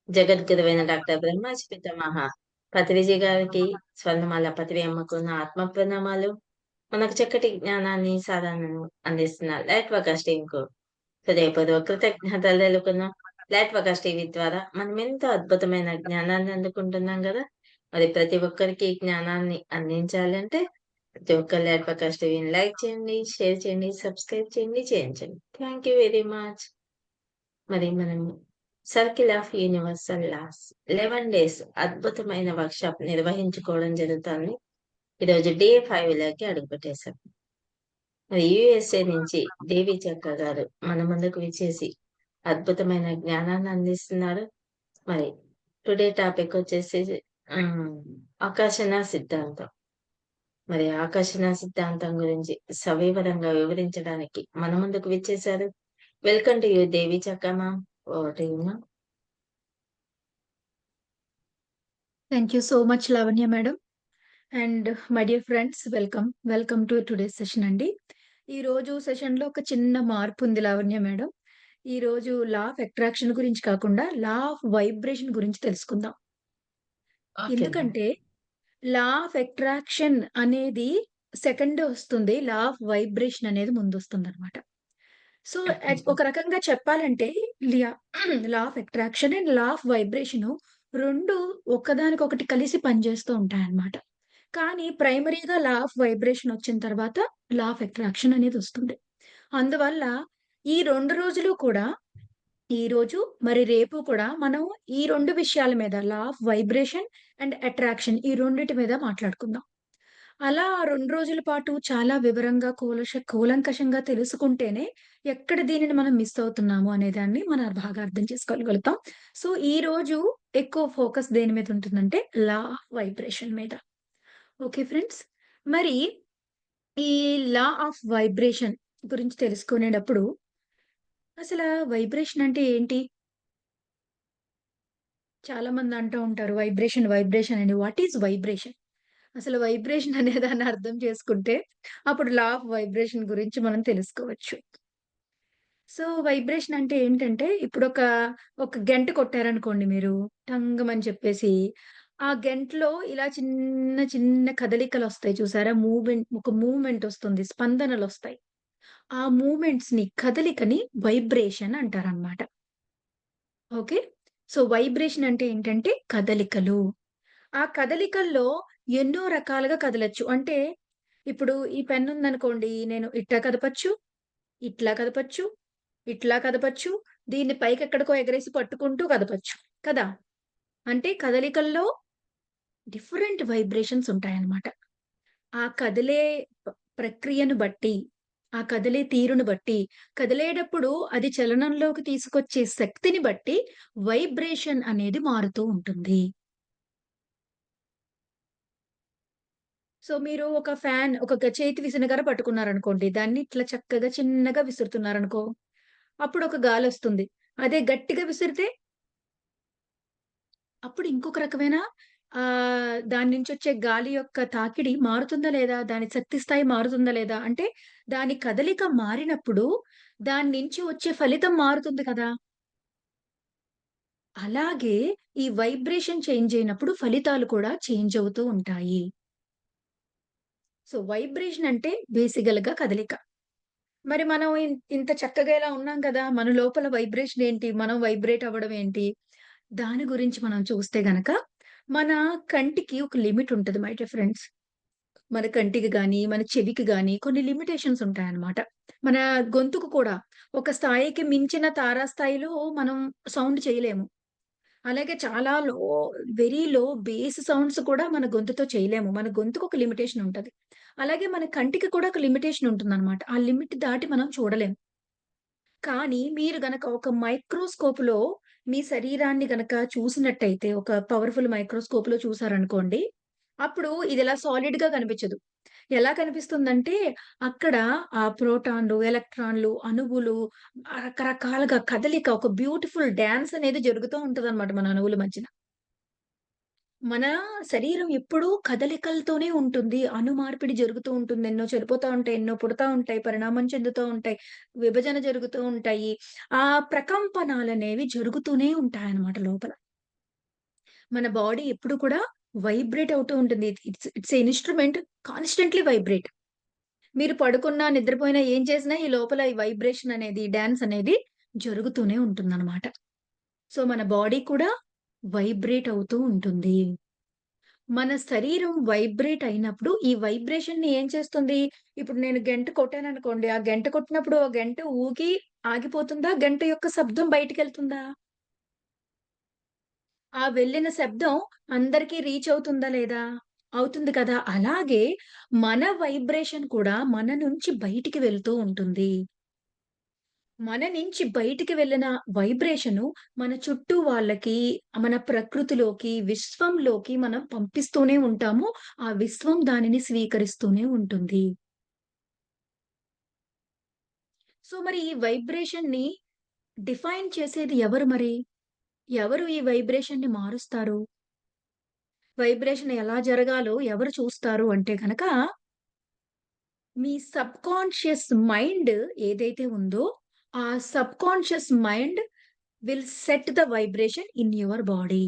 జగద్గురువైన doctor Brahmaji పితామహ పత్రిజీ గారికి స్వర్ణమాల పత్రి అమ్మకు నా ఆత్మ ప్రణామాలు. మనకు చక్కటి జ్ఞానాన్ని, సాధనను అందిస్తున్న లైట్ ప్రకాష్ టీమ్‌కు హృదయపూర్వక కృతజ్ఞతలు తెలుపుకుందాం. లైట్ ప్రకాష్ టీవీ ద్వారా మనం ఎంతో అద్భుతమైన జ్ఞానాన్ని అందుకుంటున్నాం గదా! మరి ప్రతి ఒక్కరికి ఈ జ్ఞానాన్ని అందించాలంటే ప్రతి ఒక్కరు లైట్ ప్రకాష్ టీవీని లైక్ చేయండి, షేర్ చేయండి, సబ్స్క్రైబ్ చేయండి, చేయించండి. Thank you very much. మరి మనం circle of universal laws 11 days అద్భుతమైన వర్క్‌షాప్ నిర్వహించుకోవడం జరుగుతుంది. ఈరోజు డే 5లోకి అడుగుపెట్టేసాం. మరి యూఎస్ఏ నుంచి దేవి చక్ర గారు మన ముందుకు విచ్చేసి అద్భుతమైన జ్ఞానాన్ని అందిస్తున్నారు. మరి టుడే టాపిక్ వచ్చేసి ఆహ్, ఆకర్షణ సిద్ధాంతం. మరి ఆకర్షణ సిద్ధాంతం గురించి సవివరంగా వివరించడానికి మన ముందుకు విచ్చేసారు. వెల్కమ్ టు యూ దేవి చక్ర ma'am. Over to you ma'am. Thank you so much, Lavanya madam. And my dear friends welcome. Welcome to today's session అండి. ఈరోజు సెషన్‌లో ఒక చిన్న మార్పు ఉంది లావణ్య మేడం. ఈరోజు లా ఆఫ్ అట్రాక్షన్ గురించి కాకుండా లా ఆఫ్ వైబ్రేషన్ గురించి తెలుసుకుందాం. Okay ma'am. ఎందుకంటే లా ఆఫ్ అట్రాక్షన్ అనేది సెకండ్ వస్తుంది. లా ఆఫ్ వైబ్రేషన్ అనేది ముందొస్తుందనమాట. So, okay ma'am. ఒక రకంగా చెప్పాలంటే లియా law of attraction and law of vibration 2 ఒకదానికొకటి కలిసి పనిచేస్తూ ఉంటాయన్నమాట. కానీ ప్రైమరీగా లా ఆఫ్ వైబ్రేషన్ వచ్చిన తర్వాత లా ఆఫ్ అట్రాక్షన్ అనేదొస్తుంది. అందువల్ల ఈ 2 రోజులు కూడా ఈరోజు మరి రేపు కూడా మనం ఈ 2 విషయాల మీద law of vibration and attraction ఈ రెండిటి మీద మాట్లాడుకుందాం. అలా 2 రోజుల పాటు చాలా వివరంగా కూలంకషంగా తెలుసుకుంటేనే ఎక్కడ దీనిని మనం మిస్ అవుతున్నాము అనే దాన్ని మనం బాగా అర్థం చేసుకోగలుగుతాం. సో, ఈరోజు ఎక్కువ ఫోకస్ దేని మీద ఉంటుందంటే లా ఆఫ్ వైబ్రేషన్ మీద. Okay friends. మరి ఈ లా ఆఫ్ వైబ్రేషన్ గురించి తెలుసుకునేటప్పుడు వైబ్రేషన్ అంటే ఏంటి? చాలా మంది అంటూ ఉంటారు వైబ్రేషన్, వైబ్రేషన్ అని. What is vibration? అసలు వైబ్రేషన్ అనే దాన్ని అర్థం చేసుకుంటే అప్పుడు లా ఆఫ్ వైబ్రేషన్ గురించి మనం తెలుసుకోవచ్చు. సో, వైబ్రేషన్ అంటే ఏంటంటే ఒక గంట కొట్టారనుకోండి మీరు టంగుమని చెప్పేసి, ఆ గంటలో ఇలా చిన్న చిన్న కదలికలొస్తాయి చూసారా? ఒక మూవ్‌మెంట్ ఒస్తుంది. స్పందనలొస్తాయి. ఆ మూవ్‌మెంట్స్‌ని కదలికని వైబ్రేషన్ అంటారనమాట. ఓకే. సో, వైబ్రేషన్ అంటే ఏంటంటే కదలికలు. ఆ కదలికల్లో ఎన్నో రకాలుగా కదలొచ్చు. అంటే ఇప్పుడు ఈ పెన్నుందనుకోండి. నేను ఇట్టా కదపొచ్చు, ఇట్లా కదపొచ్చు, ఇట్లా కదపొచ్చు. దీన్ని పైకెక్కడికో ఎగరేసి పట్టుకుంటూ కదపొచ్చు. కదా! అంటే కదలికల్లో డిఫరెంట్ వైబ్రేషన్స్ ఉంటాయన్నమాట. ఆ కదిలే ప ప్రక్రియను బట్టి, ఆ కదిలే తీరును బట్టి, కదిలేటప్పుడు అది చలనంలోకి తీసుకొచ్చే శక్తిని బట్టి వైబ్రేషన్ అనేది మారుతూ ఉంటుంది. సో, మీరు ఒక చేతి విసనకర్ర పట్టుకున్నారనుకోండి. దాన్ని ఇట్లా చక్కగా చిన్నగా విసురుతున్నారనుకో, అప్పుడొక గాలొస్తుంది. అదే గట్టిగా విసిరితే అప్పుడు ఇంకొక రకమైన దాని నుంచొచ్చే గాలి యొక్క తాకిడి మారుతుందా లేదా? దాని శక్తి స్థాయి మారుతుందా లేదా? అంటే దాని కదలిక మారినప్పుడు దాని నుంచి వచ్చే ఫలితం మారుతుంది కదా! అలాగే ఈ వైబ్రేషన్ చేంజ్ అయినప్పుడు ఫలితాలు కూడా చేంజ్ అవుతూ ఉంటాయి. సో, వైబ్రేషన్ అంటే బేసికల్‌గా కదలిక. మరి మనం ఇంత చక్కగా ఇలా ఉన్నాం కదా! మన లోపల వైబ్రేషన్ ఏంటి? మనం వైబ్రేట్ అవ్వడం ఏంటి? దాని గురించి మనం చూస్తే గనక, మన కంటికి ఒక లిమిట్ ఉంటది మై డియర్ ఫ్రెండ్స్. మన కంటికి గాని, మన చెవికి గాని కొన్ని లిమిటేషన్స్ ఉంటాయన్నమాట. మన గొంతుకు కూడా ఒక స్థాయికి మించిన తారాస్థాయిలో మనం సౌండ్ చేయలేము. అలాగే చాలా వెరీ లో బేస్ సౌండ్స్ కూడా మన గొంతుతో చేయలేము. మన గొంతుకు ఒక లిమిటేషన్ ఉంటది. అలాగే మన కంటికి కూడా ఒక లిమిటేషన్ ఉంటుందన్నమాట. ఆ లిమిట్ దాటి మనం చూడలేం. కానీ మీరు గనక ఒక మైక్రోస్కోప్‌లో మీ శరీరాన్ని గనక చూసినట్టయితే, ఒక పవర్‌ఫుల్ మైక్రోస్కోప్‌లో చూసారనుకోండి, అప్పుడు ఇదిలా సాలిడ్‌గా కనిపించదు. ఎలా కనిపిస్తుందంటే, అక్కడ ఆ ప్రోటాన్‌లు, ఎలక్ట్రాన్‌లు, అణువులు రకరకాలుగా కదలిక ఒక బ్యూటిఫుల్ డాన్స్ అనేది జరుగుతూ ఉంటదనమాట మన అణువుల మధ్యన. మన శరీరం ఎప్పుడూ కదలికలతోనే ఉంటుంది. అణుమార్పిడి జరుగుతూ ఉంటుంది. ఎన్నో చనిపోతా ఉంటాయి. ఎన్నో పుడతా ఉంటాయి. పరిణామం చెందుతూ ఉంటాయి. విభజన జరుగుతూ ఉంటాయి. ఆ ప్రకంపనాలనేవి జరుగుతూనే ఉంటాయన్నమాట లోపల. మన బాడీ ఎప్పుడు కూడా వైబ్రేట్ అవుతూ ఉంటుంది. It's it's a instrument constantly vibrate. మీరు పడుకున్నా, నిద్రపోయినా ఏం చేసినా ఈ లోపల ఈ వైబ్రేషన్ అనేది, డాన్స్ అనేది జరుగుతూనే ఉంటుందనమాట. సో, మన బాడీ కూడా వైబ్రేట్ అవుతూ ఉంటుంది. మన శరీరం వైబ్రేట్ అయినప్పుడు, ఈ వైబ్రేషన్‌ని ఏం చేస్తుంది? ఇప్పుడు నేను గంట కొట్టాననుకోండి, ఆ గంట కొట్టినప్పుడు ఆ గంట ఊగి ఆగిపోతుందా? గంట యొక్క శబ్దం బయటికెళ్తుందా? ఆ వెళ్ళిన శబ్దం అందరికి రీచ్ అవుతుందా లేదా? అవుతుంది కదా! అలాగే మన వైబ్రేషన్ కూడా మన నుంచి బయటికి వెళ్తూ ఉంటుంది. మన నుంచి బయటికి వెళ్ళిన వైబ్రేషను మన చుట్టూ వాళ్ళకి, మన ప్రకృతిలోకి, విశ్వంలోకి మనం పంపిస్తూనే ఉంటాము. ఆ విశ్వం దానిని స్వీకరిస్తూనే ఉంటుంది. సో, మరి ఈ వైబ్రేషన్‌ని డిఫైన్ చేసేది ఎవరు మరి? ఎవరు ఈ వైబ్రేషన్‌ని మారుస్తారు? వైబ్రేషన్ ఎలా జరగాలో ఎవరు చూస్తారు అంటే గనక, మీ సబ్‌కాన్షియస్ మైండ్ ఏదైతే ఉందో, ఆ subconscious mind will set the vibration in your body.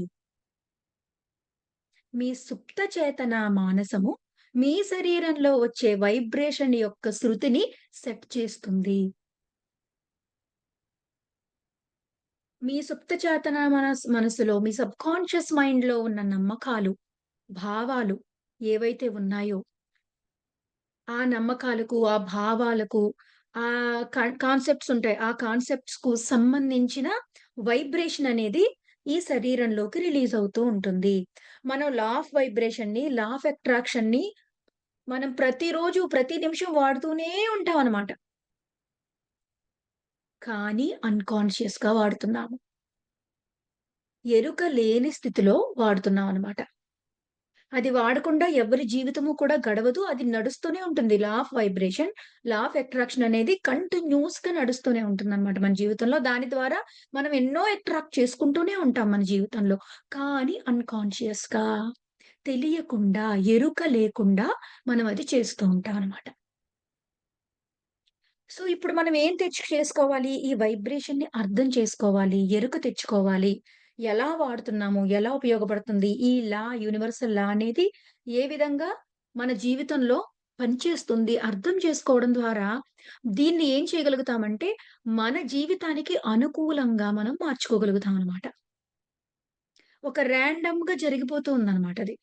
మీ సుప్త చేతన మానసము మీ శరీరంలో వచ్చే వైబ్రేషన్ యొక్క శృతిని సెట్ చేస్తుంది. మీ సుప్త చేతన మనసులో మీ సబ్‌కాన్షియస్ మైండ్‌లో ఉన్న నమ్మకాలు, భావాలు ఏవైతే ఉన్నాయో, ఆ నమ్మకాలకు, ఆ భావాలకు, కాన్సెప్ట్స్ ఉంటాయి. ఆ కాన్సెప్ట్స్‌కు సంబంధించిన వైబ్రేషన్ అనేది ఈ శరీరంలోకి రిలీజ్ అవుతూ ఉంటుంది. మనం లా ఆఫ్ వైబ్రేషన్‌ని, లా ఆఫ్ అట్రాక్షన్‌ని మనం ప్రతిరోజు, ప్రతి నిమిషం వాడుతూనే ఉంటామనమాట. కానీ అన్‌కాన్షియస్‌గా వాడుతున్నాము. ఎరుక లేని స్థితిలో వాడుతున్నామనమాట. అది వాడకుండా ఎవరి జీవితము కూడా గడవదు. అది నడుస్తూనే ఉంటుంది. Law of vibration, law of attraction అనేది కంటిన్యూయస్‌గా నడుస్తూనే ఉంటుందనమాట మన జీవితంలో. దాని ద్వారా మనం ఎన్నో అట్రాక్ట్ చేసుకుంటూనే ఉంటాం మన జీవితంలో. కానీ అన్‌కాన్షియస్‌గా తెలియకుండా, ఎరుక లేకుండా మనం అది చేస్తూ ఉంటాం అనమాట. సో, ఇప్పుడు మనం ఏం చేసుకోవాలి? ఈ వైబ్రేషన్‌ని అర్థం చేసుకోవాలి. ఎరుక తెచ్చుకోవాలి. ఎలా వాడుతున్నాము? ఎలా ఉపయోగపడుతుంది? ఈ లా యూనివర్సల్ లా అనేది ఏ విధంగా మన జీవితంలో పనిచేస్తుంది? అర్థం చేసుకోవడం ద్వారా దీన్ని ఏం చేయగలుగుతామంటే, మన జీవితానికి అనుకూలంగా మనం మార్చుకోగలుగుతాం అనమాట. ఒక రాండమ్‌గా జరిగిపోతూ ఉందనమాట అది.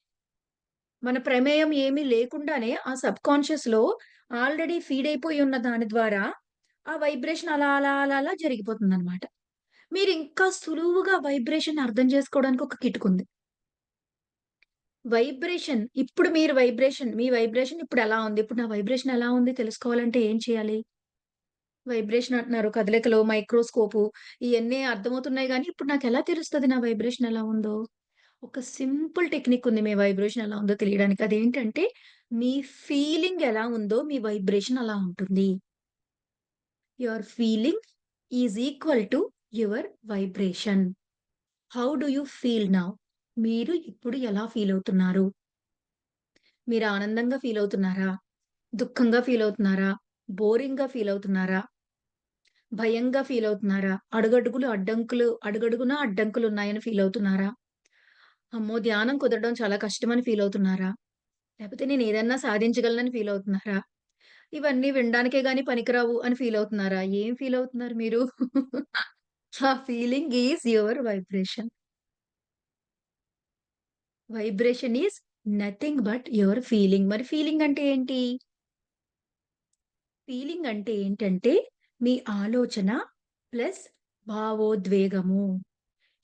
మన ప్రమేయం ఏమీ లేకుండానే ఆ సబ్‌కాన్షియస్‌లో ఆల్రెడీ ఫీడ్ అయిపోయి ఉన్న దాని ద్వారా ఆ వైబ్రేషన్ అలా, అలా, అలా, అలా జరిగిపోతుందనమాట. మీరింకా సులువుగా వైబ్రేషన్ అర్థం చేసుకోవడానికి ఒక కిటుకుంది. ఇప్పుడు మీ వైబ్రేషన్ ఇప్పుడెలా ఉంది? ఇప్పుడు నా వైబ్రేషన్ ఎలా ఉంది తెలుసుకోవాలంటే ఏం చేయాలి? వైబ్రేషన్ అంటున్నారు. కదలికలు, మైక్రోస్కోపు ఇయన్నీ అర్థమవుతున్నాయి గానీ, ఇప్పుడు నాకెలా తెలుస్తది నా వైబ్రేషన్ ఎలా ఉందో? ఒక సింపుల్ టెక్నిక్ ఉంది మీ వైబ్రేషన్ ఎలా ఉందో తెలియడానికి. అదేంటంటే, మీ ఫీలింగ్ ఎలా ఉందో మీ వైబ్రేషన్ అలా ఉంటుంది. Your feeling is equal to your vibration. How do you feel now? మీరు ఇప్పుడు ఎలా ఫీల్ అవుతున్నారు? మీరు ఆనందంగా ఫీల్ అవుతున్నారా? దుఃఖంగా ఫీల్ అవుతున్నారా? బోరింగ్‌గా ఫీల్ అవుతున్నారా? భయంగా ఫీల్ అవుతున్నారా? అడుగడుగునా అడ్డంకులున్నాయని ఫీల్ అవుతున్నారా? అమ్మో! ధ్యానం కుదరడం చాలా కష్టమని ఫీల్ అవుతున్నారా? లేపోతే నేనేదన్నా సాధించగలనని ఫీల్ అవుతున్నారా? ఇవన్నీ వినడానికే గాని పనికిరావు అని ఫీల్ అవుతున్నారా? ఏం ఫీల్ అవుతున్నారు మీరు? ఆ feeling is your vibration. Vibration is nothing but your feeling. మరి ఫీలింగ్ అంటే ఏంటి? ఫీలింగ్ అంటే ఏంటంటే, మీ ఆలోచన ప్లస్ భావోద్వేగము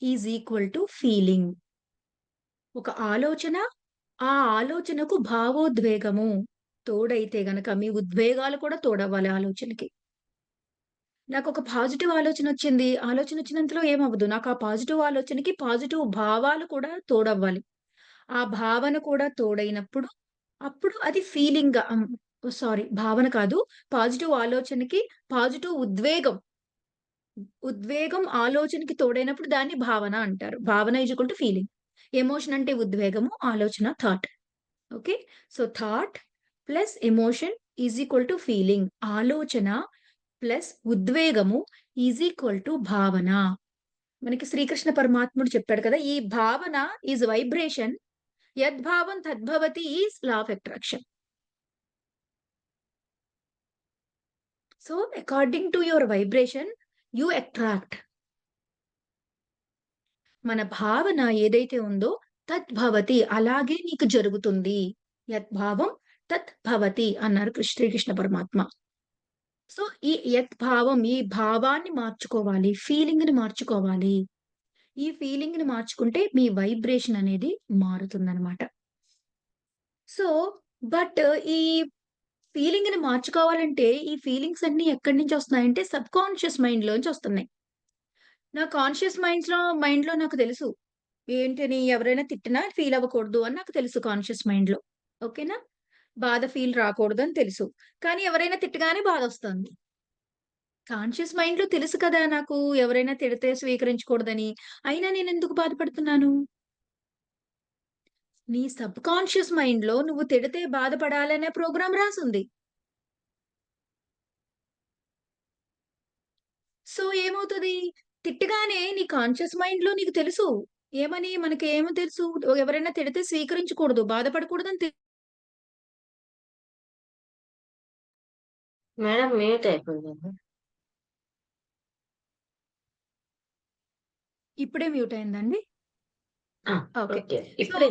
ఈజ్ ఈక్వల్ టు ఫీలింగ్. ఒక ఆలోచన, ఆ ఆలోచనకు భావోద్వేగము తోడైతే గనక మీ ఉద్వేగాలు కూడా తోడవ్వాలి ఆలోచనకి. నాకొక పాజిటివ్ ఆలోచనొచ్చింది. ఆలోచనొచ్చినంతలో ఏమవ్వదు. నాకు ఆ పాజిటివ్ ఆలోచనకి పాజిటివ్ భావాలు కూడా తోడవ్వాలి. ఆ భావన కూడా తోడైనప్పుడు, అప్పుడు అది ఫీలింగ్‌గా సారీ భావన కాదు. పాజిటివ్ ఆలోచనకి పాజిటివ్ ఉద్వేగం. ఉద్వేగం ఆలోచనకి తోడైనప్పుడు దాన్ని భావన అంటారు. భావన is equal to feeling. Emotion అంటే ఉద్వేగము, ఆలోచన thought. Okay. So, thought plus emotion is equal to feeling. ఆలోచన ప్లస్ ఉద్వేగము ఈజ్ ఈక్వల్ టు భావన. మనకి శ్రీకృష్ణ పరమాత్ముడు చెప్పాడు కదా! ఈ భావన ఈజ్ వైబ్రేషన్. యద్భావం తద్భవతి is law of attraction. So, according to your vibration you attract. మన భావన ఏదైతే ఉందో తద్భవతి అలాగే నీకు జరుగుతుంది. యద్భావం తద్భవతి అన్నారు శ్రీకృష్ణ పరమాత్మ. సో, ఈ యద్భావం ఈ భావాన్ని మార్చుకోవాలి. ఫీలింగ్‌ని మార్చుకోవాలి. ఈ ఫీలింగ్‌ని మార్చుకుంటే మీ వైబ్రేషన్ అనేది మారుతుందనమాట. సో, బట్ ఈ ఫీలింగ్‌ని మార్చుకోవాలంటే ఈ ఫీలింగ్స్ అన్నీ ఎక్కడి నుంచి వస్తున్నాయంటే సబ్‌కాన్షియస్ మైండ్‌లోంచి వస్తున్నాయి. నా కాన్షియస్ మైండ్‌లో నాకు తెలుసు. ఏంటని ఎవరైనా తిట్టినా ఫీల్ అవ్వకూడదు అని నాకు తెలుసు కాన్షియస్ మైండ్‌లో. ఓకేనా? బాధ ఫీల్ రాకూడదని తెలుసు. కానీ ఎవరైనా తిట్టగానే బాధొస్తుంది. కాన్షియస్ మైండ్‌లో తెలుసు కదా నాకు ఎవరైనా తిడితే స్వీకరించకూడదని. అయినా నేనెందుకు బాధపడుతున్నాను? నీ సబ్‌కాన్షియస్ మైండ్‌లో నువ్వు తిడితే బాధపడాలనే ప్రోగ్రామ్ రాసుంది. సో, ఏమవుతది? తిట్టగానే నీ కాన్షియస్ మైండ్‌లో నీకు తెలుసు. ఏమని? మనకేమి తెలుసు? ఎవరైనా తిడితే స్వీకరించకూడదు, బాధపడకూడదని మేడం మ్యూట్ అయిపోయిందండి. ఇప్పుడే మ్యూట్ అయిందండి? ఆ! ఓకే. ఓకే. సో, ఇప్పుడే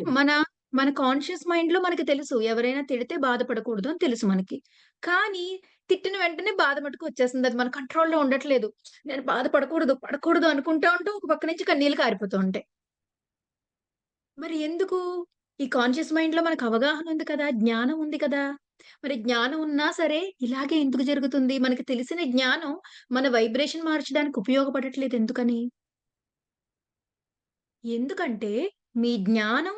మన కాన్షియస్ మైండ్‌లో మనకి తెలుసు. ఎవరైనా తిడితే బాధపడకూడదు అని తెలుసు మనకి. కానీ తిట్టిన వెంటనే బాధ మటుకు వచ్చేస్తుంది. అది మన కంట్రోల్‌లో ఉండట్లేదు. నేను బాధపడకూడదు, పడకూడదు అనుకుంటా ఉంటూ ఒక పక్క నుంచి కన్నీళ్లు కారిపోతూ ఉంటాయి. మరి ఎందుకు? ఈ కాన్షియస్ మైండ్‌లో మనకు అవగాహన ఉంది కదా! జ్ఞానం ఉంది కదా! మరి జ్ఞానం ఉన్నా సరే ఇలాగే ఎందుకు జరుగుతుంది? మనకి తెలిసిన జ్ఞానం మన వైబ్రేషన్ మార్చడానికి ఉపయోగపడట్లేదు ఎందుకని? ఎందుకంటే మీ జ్ఞానం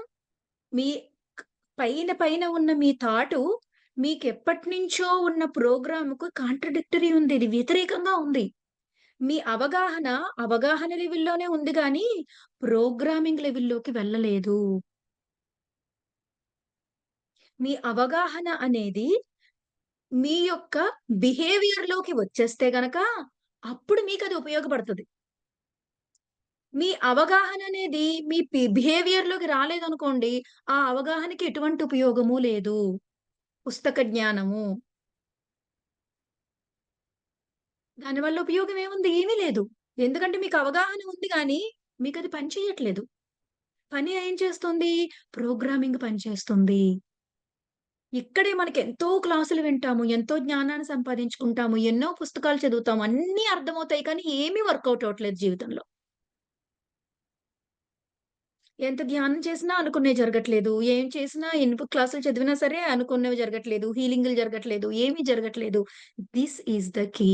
మీ క్ పైన ఉన్న మీ థాటు మీకెప్పటినుంచో ఉన్న ప్రోగ్రామ్‌కు కాంట్రడిక్టరీ ఉంది. ఇది వ్యతిరేకంగా ఉంది. మీ అవగాహన లెవెల్‌లోనే ఉంది గానీ, ప్రోగ్రామింగ్ లెవెల్‌లోకి వెళ్ళలేదు. మీ అవగాహన అనేది మీ యొక్క బిహేవియర్‌లోకి వచ్చేస్తే గనక, అప్పుడు మీకది ఉపయోగపడతది. మీ అవగాహన అనేది మీ బిహేవియర్‌లోకి రాలేదనుకోండి, ఆ అవగాహనకి ఎటువంటి ఉపయోగము లేదు. పుస్తక జ్ఞానము. దానివల్ల ఉపయోగం ఏముంది? ఏమీ లేదు. ఎందుకంటే మీకు అవగాహన ఉంది గానీ, మీకది పని చేయట్లేదు. పని ఏం చేస్తుంది? ప్రోగ్రామింగ్ పని చేస్తుంది. ఇక్కడే మనకెంతో క్లాసులు వింటాము. ఎంతో జ్ఞానాన్ని సంపాదించుకుంటాము. ఎన్నో పుస్తకాలు చదువుతాము. అన్నీ అర్థమవుతాయి కానీ ఏమీ వర్కౌట్ అవ్వట్లేదు జీవితంలో. ఎంత ధ్యానం చేసినా అనుకున్నయి జరగట్లేదు. ఏం చేసినా ఎన్ని క్లాసులు చదివినా సరే అనుకున్నవి జరగట్లేదు. హీలింగులు జరగట్లేదు. ఏమీ జరగట్లేదు. This is the key.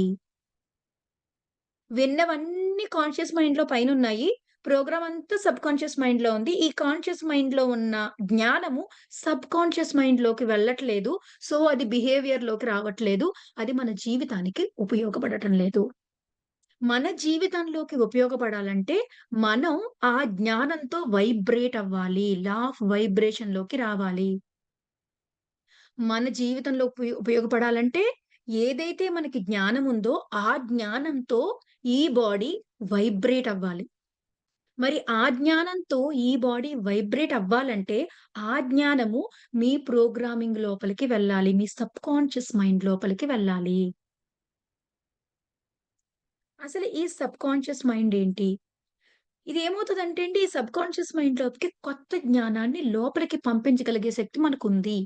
విన్నవన్నీ కాన్షియస్ మైండ్‌లో పైనున్నాయి. ప్రోగ్రామ్ అంతా సబ్‌కాన్షియస్ మైండ్‌లో ఉంది. ఈ కాన్షియస్ మైండ్‌లో ఉన్న జ్ఞానము సబ్‌కాన్షియస్ మైండ్‌లోకి వెళ్ళట్లేదు. సో, అది బిహేవియర్‌లోకి రావట్లేదు. అది మన జీవితానికి ఉపయోగపడటం లేదు. మన జీవితంలోకి ఉపయోగపడాలంటే, మనం ఆ జ్ఞానంతో వైబ్రేట్ అవ్వాలి. లా ఆఫ్ వైబ్రేషన్‌లోకి రావాలి. మన జీవితంలో ఉపయోగపడాలంటే, ఏదైతే మనకి జ్ఞానం ఉందో, ఆ జ్ఞానంతో ఈ బాడీ వైబ్రేట్ అవ్వాలి. మరి ఆ జ్ఞానంతో ఈ బాడీ వైబ్రేట్ అవ్వాలంటే, ఆ జ్ఞానము మీ ప్రోగ్రామింగ్ లోపలికి వెళ్ళాలి. మీ సబ్‌కాన్షియస్ మైండ్ లోపలికి వెళ్ళాలి. అసలు ఈ సబ్‌కాన్షియస్ మైండ్ ఏంటి? ఇదేమవుతదంటే అండి, ఈ సబ్‌కాన్షియస్ మైండ్‌లోకి కొత్త జ్ఞానాన్ని లోపలికి పంపించగలిగే శక్తి మనకుంది.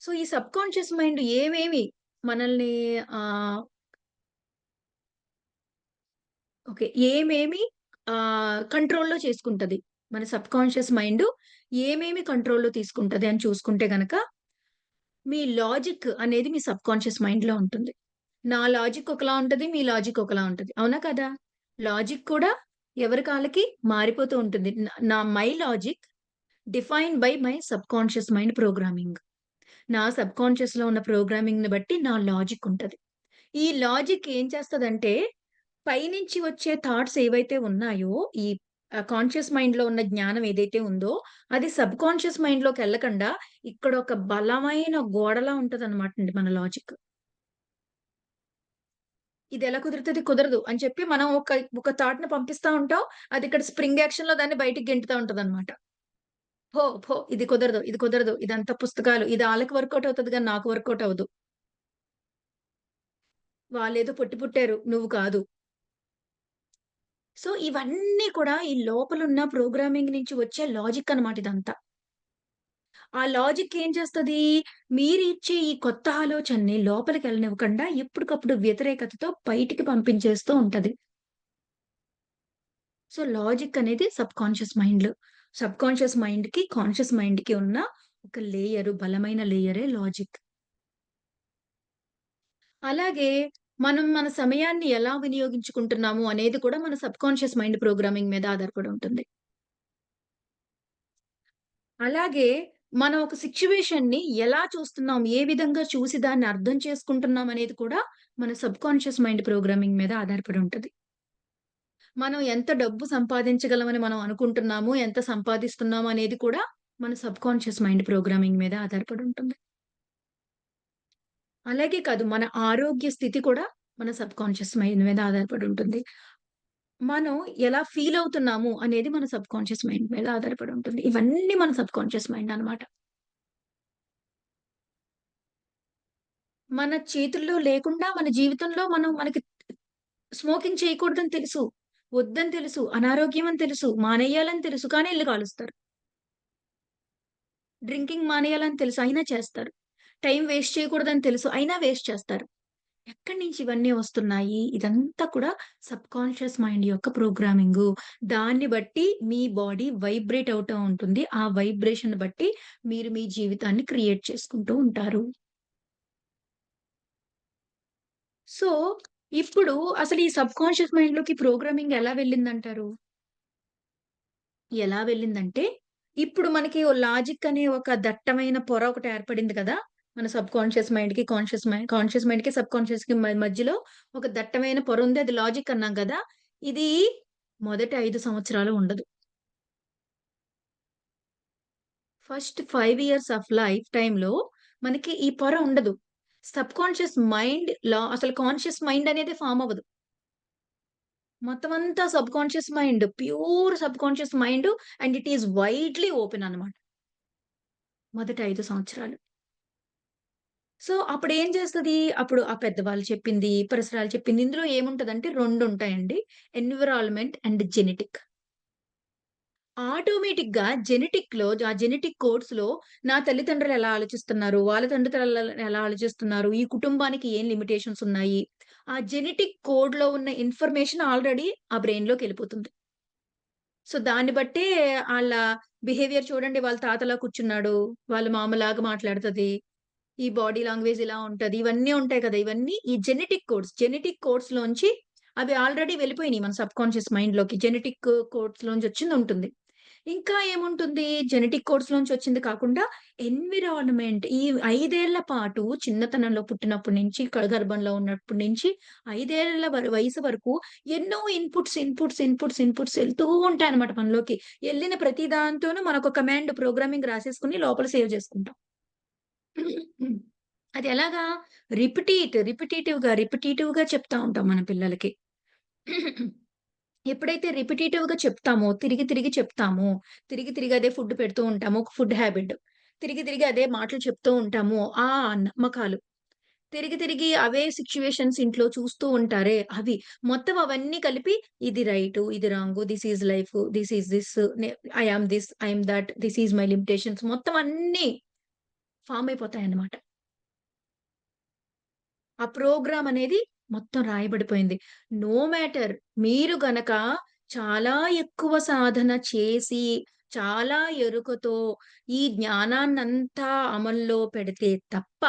సో, ఈ సబ్‌కాన్షియస్ మైండ్ ఏవేమి మనల్ని ఆహ్, ఓకే. ఏమేమి కంట్రోల్‌లో చేసుకుంటది. మన సబ్‌కాన్షియస్ మైండు ఏమేమి కంట్రోల్‌లో తీసుకుంటది అని చూసుకుంటే గనక, మీ లాజిక్ అనేది మీ సబ్‌కాన్షియస్ మైండ్‌లో ఉంటుంది. నా లాజిక్ ఒకలా ఉంటది. మీ లాజిక్ ఒకలా ఉంటది. అవునా కదా? లాజిక్ కూడా ఎవరికి ఆళ్ళకి మారిపోతూ ఉంటుంది. My logic defined by my subconscious mind programming. నా సబ్‌కాన్షియస్‌లో ఉన్న ప్రోగ్రామింగ్‌ని బట్టి నా లాజిక్ ఉంటది. ఈ లాజిక్ ఏం చేస్తదంటే, పైనుంచి వచ్చే థాట్స్ ఏవైతే ఉన్నాయో, ఈ కాన్షియస్ మైండ్‌లో ఉన్న జ్ఞానం ఏదైతే ఉందో, అది సబ్‌కాన్షియస్ మైండ్‌లోకెళ్ళకుండా ఇక్కడ ఒక బలమైన గోడలా ఉంటదనమాటండి మన లాజిక్. ఇదెలా కుదురుతది? కుదరదు అని చెప్పి మనం ఒక థాట్‌ని పంపిస్తా ఉంటాం. అది ఇక్కడ స్ప్రింగ్ యాక్షన్‌లో దాన్ని బయటికి గెంటుతా ఉంటదనమాట. పో, పో ఇది కుదరదు, ఇది కుదరదు. ఇదంతా పుస్తకాలు. ఇది ఆళ్ళకి వర్కౌట్ అవుతది గానీ నాకు వర్కౌట్ అవ్వదు. వాళ్ళేదో పుట్టారు. నువ్వు కాదు. సో, ఇవన్నీ కూడా ఈ లోపలున్న ప్రోగ్రామింగ్ నుంచి వచ్చే లాజిక్ అన్నమాట ఇదంతా. ఆ లాజిక్ ఏం చేస్తది? మీరిచ్చే ఈ కొత్త ఆలోచనని లోపలికెళ్ళనివ్వకుండా ఎప్పటికప్పుడు వ్యతిరేకతతో బయటికి పంపించేస్తూ ఉంటది. సో, లాజిక్ అనేది సబ్‌కాన్షియస్ మైండ్‌లో. సబ్‌కాన్షియస్ మైండ్‌కి, కాన్షియస్ మైండ్‌కి ఉన్న ఒక బలమైన లేయరే లాజిక్. అలాగే మనం మన సమయాన్ని ఎలా వినియోగించుకుంటున్నాము అనేది కూడా మన సబ్‌కాన్షియస్ మైండ్ ప్రోగ్రామింగ్ మీద ఆధారపడి ఉంటుంది. అలాగే మనం ఒక సిట్యుయేషన్‌ని ఎలా చూస్తున్నాం, ఏ విధంగా చూసి దాన్ని అర్థం చేసుకుంటున్నాం అనేది కూడా మన సబ్‌కాన్షియస్ మైండ్ ప్రోగ్రామింగ్ మీద ఆధారపడి ఉంటది. మనం ఎంత డబ్బు సంపాదించగలమని మనం అనుకుంటున్నాము, ఎంత సంపాదిస్తున్నాము అనేది కూడా మన సబ్‌కాన్షియస్ మైండ్ ప్రోగ్రామింగ్ మీద ఆధారపడి ఉంటుంది. అలాగే కాదు మన ఆరోగ్య స్థితి కూడా మన సబ్‌కాన్షియస్ మైండ్ మీద ఆధారపడి ఉంటుంది. మనం ఎలా ఫీల్ అవుతున్నాము అనేది మన సబ్‌కాన్షియస్ మైండ్ మీద ఆధారపడి ఉంటుంది. ఇవన్నీ మన సబ్‌కాన్షియస్ మైండ్ అన్నమాట. మన చేతుల్లో లేకుండా మన జీవితంలో మనకి స్మోకింగ్ చేయకూడదని తెలుసు. వద్దని తెలుసు. అనారోగ్యం అని తెలుసు. మానేయాలని తెలుసు. కానీ ఎళ్లి కాలుస్తారు. డ్రింకింగ్ మానేయాలని తెలుసు. అయినా చేస్తారు. టైమ్ వేస్ట్ చేయకూడదని తెలుసు. అయినా వేస్ట్ చేస్తారు. ఎక్కడి నుంచి ఇవన్నీ వస్తున్నాయి? ఇదంతా కూడా సబ్‌కాన్షియస్ మైండ్ యొక్క ప్రోగ్రామింగు. దాన్ని బట్టి మీ బాడీ వైబ్రేట్ అవుతా ఉంటుంది. ఆ వైబ్రేషన్ బట్టి మీరు మీ జీవితాన్ని క్రియేట్ చేసుకుంటూ ఉంటారు. సో, ఇప్పుడు అసలు ఈ సబ్‌కాన్షియస్ మైండ్‌లోకి ప్రోగ్రామింగ్ ఎలా వెళ్ళిందంటారు? ఎలా వెళ్ళిందంటే, ఇప్పుడు మనకి ఓ లాజిక్ అనే ఒక దట్టమైన పొర ఒకటి ఏర్పడింది కదా! మన సబ్‌కాన్షియస్ మైండ్‌కి, కాన్షియస్ మైండ్‌కి, సబ్‌కాన్షియస్‌కి మధ్యలో ఒక దట్టమైన పొర ఉంది. అది లాజిక్ అన్నాం కదా! ఇది మొదటి 5 సంవత్సరాలు ఉండదు. ఫస్ట్ 5 ఇయర్స్ ఆఫ్ లైఫ్ టైమ్‌లో మనకి ఈ పొర ఉండదు. సబ్‌కాన్షియస్ మైండ్ అసలు కాన్షియస్ మైండ్ అనేదే ఫార్మ్ అవ్వదు. మొత్తం అంతా subconscious mind. Pure subconscious mind and it is widely open అన్నమాట. మొదటి 5 సంవత్సరాలు. సో, అప్పుడేం చేస్తది? అప్పుడు ఆ పెద్దవాళ్ళు చెప్పింది, పరిసరాలు చెప్పింది ఇందులో ఏముంటదంటే 2 ఉంటాయండి. Environment and genetic. ఆటోమేటిక్‌గా ఆ జెనెటిక్ కోడ్స్‌లో నా తల్లిదండ్రులు ఎలా ఆలోచిస్తున్నారు? వాళ్ళ తండ్రులు ఎలా ఆలోచిస్తున్నారు? ఈ కుటుంబానికి ఏం లిమిటేషన్స్ ఉన్నాయి? ఆ జెనెటిక్ కోడ్‌లో ఉన్న ఇన్ఫర్మేషన్ ఆల్రెడీ ఆ బ్రెయిన్‌లోకెళ్ళిపోతుంది. సో, దాన్ని బట్టే ఆళ్ళ బిహేవియర్ చూడండి. వాళ్ళ తాతలా కూర్చున్నాడు. వాళ్ళ మామలాగా మాట్లాడుతది. ఈ బాడీ లాంగ్వేజ్ ఇలా ఉంటది. ఇవన్నీ ఉంటాయి కదా! ఇవన్నీ ఈ జెనెటిక్ కోడ్స్‌లోంచి అవి ఆల్రెడీ వెళ్ళిపోయినాయి మన సబ్‌కాన్షియస్ మైండ్‌లోకి. జెనెటిక్ కోడ్స్‌లోంచి వచ్చిందుంటుంది. ఇంకా ఏముంటుంది? జెనెటిక్ కోడ్స్‌లోంచి వచ్చింది కాకుండా ఎన్విరాన్మెంట్ ఈ 5 ఏళ్ల పాటు చిన్నతనంలో పుట్టినప్పటి నుంచి గర్భంలో ఉన్నప్పటి నుంచి 5 ఏళ్ల వయసు వరకు ఎన్నో ఇన్‌పుట్స్ ఎళ్తూ ఉంటాయన్నమాట మనలోకి. ఎళ్ళిన ప్రతి దాంతోనూ మనకొక కమాండ్ ప్రోగ్రామింగ్ రాసేసుకొని లోపల సేవ్ చేసుకుంటాం. అది ఎలాగా? రిపిటీటివ్‌గా చెప్తా ఉంటాం మన పిల్లలకి. ఎప్పుడైతే రిపిటీటివ్‌గా చెప్తామో, తిరిగి చెప్తామో, తిరిగి అదే ఫుడ్ పెడుతూ ఉంటామో, ఒక ఫుడ్ హాబిట్. తిరిగి అదే మాటలు చెప్తూ ఉంటామో, ఆ నమ్మకాలు. తిరిగి అవే సిట్యుయేషన్స్ ఇంట్లో చూస్తూ ఉంటారే అవి. మొత్తం అవన్నీ కలిపి ఇది రైటు, ఇది wrong, this is life, this I am this, I am that, this is my limitations మొత్తం అన్నీ ఫార్మ్ అయిపోతాయన్నమాట. ఆ ప్రోగ్రామ్ అనేది మొత్తం రాయబడిపోయింది. నో మ్యాటర్ మీరు గనక చాలా ఎక్కువ సాధన చేసి, చాలా ఎరుకతో ఈ జ్ఞానాన్నంతా అమల్లో పెడితే తప్ప,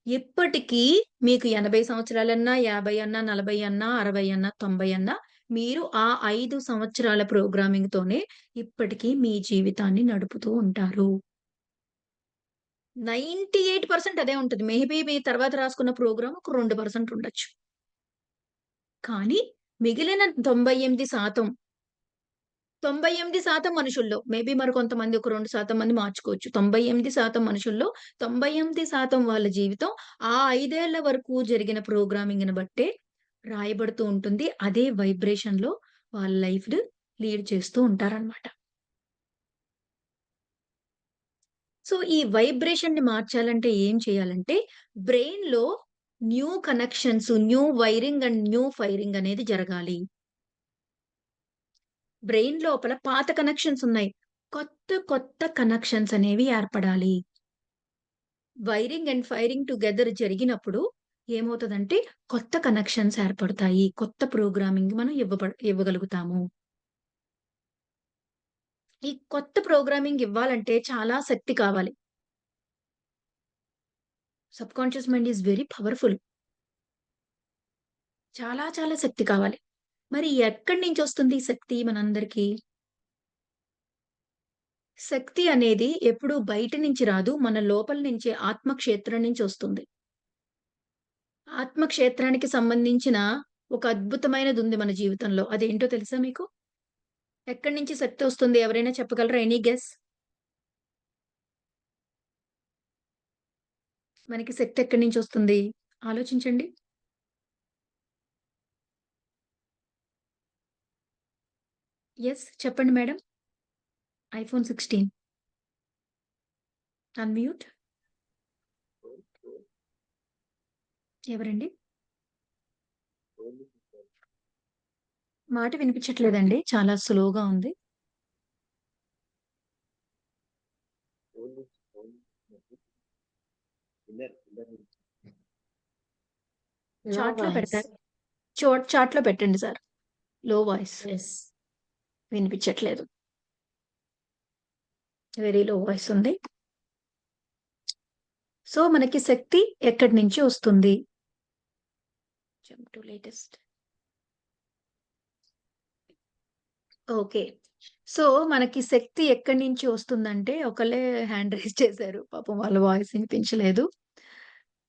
ఎప్పటికీ మీకు 80 సంవత్సరాలన్నా, 50 అన్నా, 40 అన్నా, 60 అన్నా, 90 అన్నా మీరు ఆ 5 సంవత్సరాల ప్రోగ్రామింగ్‌తోనే ఇప్పటికీ మీ జీవితాన్ని నడుపుతూ ఉంటారు. 98% అదే ఉంటది. మేబీ మీ తర్వాత రాసుకున్న ప్రోగ్రామ్ ఒక 2% ఉండొచ్చు. కానీ మిగిలిన 98% మనుషుల్లో మేబీ మరి కొంతమంది ఒక 2% మంది మార్చుకోవచ్చు. 98% మనుషుల్లో 98% వాళ్ళ జీవితం ఆ 5 ఏళ్ల వరకు జరిగిన ప్రోగ్రామింగ్‌ని బట్టే రాయబడుతూ ఉంటుంది. అదే వైబ్రేషన్‌లో వాళ్ళ లైఫ్‌ని లీడ్ చేస్తూ ఉంటారనమాట. సో, ఈ వైబ్రేషన్‌ని మార్చాలంటే ఏం చేయాలంటే, బ్రెయిన్‌లో new connections, new wiring and new firing అనేది జరగాలి. బ్రెయిన్ లోపల పాత కనెక్షన్స్ ఉన్నాయి. కొత్త కనెక్షన్స్ అనేవి ఏర్పడాలి. వైరింగ్ అండ్ ఫైరింగ్ టుగెదర్ జరిగినప్పుడు ఏమవుతదంటే, కొత్త కనెక్షన్స్ ఏర్పడతాయి. కొత్త ప్రోగ్రామింగ్ మనం ఇవ్వగలుగుతాము. ఈ కొత్త ప్రోగ్రామింగ్ ఇవ్వాలంటే చాలా శక్తి కావాలి. Subconscious mind is very powerful. చాలా శక్తి కావాలి. మరి ఎక్కడి నుంచొస్తుంది ఈ శక్తి మనందరికీ? శక్తి అనేది ఎప్పుడూ బయట నుంచి రాదు. మన లోపల నుంచే ఆత్మ క్షేత్రం నుంచొస్తుంది. ఆత్మ క్షేత్రానికి సంబంధించిన ఒక అద్భుతమైనదుంది మన జీవితంలో. అదేంటో తెలుసా మీకు? ఎక్కడి నుంచి శక్తొస్తుంది? ఎవరైనా చెప్పగలరా? Any guess? మనకి శక్తి ఎక్కడి నుంచొస్తుంది? ఆలోచించండి. యెస్. చెప్పండి మేడం. IPhone 16 unmute. ఎవరండి? మాట వినిపించట్లేదండి. చాలా స్లోగా ఉంది. నో చాట్‌లో వాయిస్. పెడతారు. చాట్‌లో పెట్టండి సార్. లో వాయిస్. యెస్. వినిపించట్లేదు. వెరీ లో వాయిస్ ఉంది. సో, మనకి శక్తి ఎక్కడి నుంచి వస్తుంది? Jump to latest. Okay. So, మనకి శక్తి ఎక్కడి నుంచి వస్తుందంటే, ఒకళ్ళే హ్యాండ్ రైజ్ చేశారు. పాపం వాళ్ళ వాయిస్ వినిపించలేదు.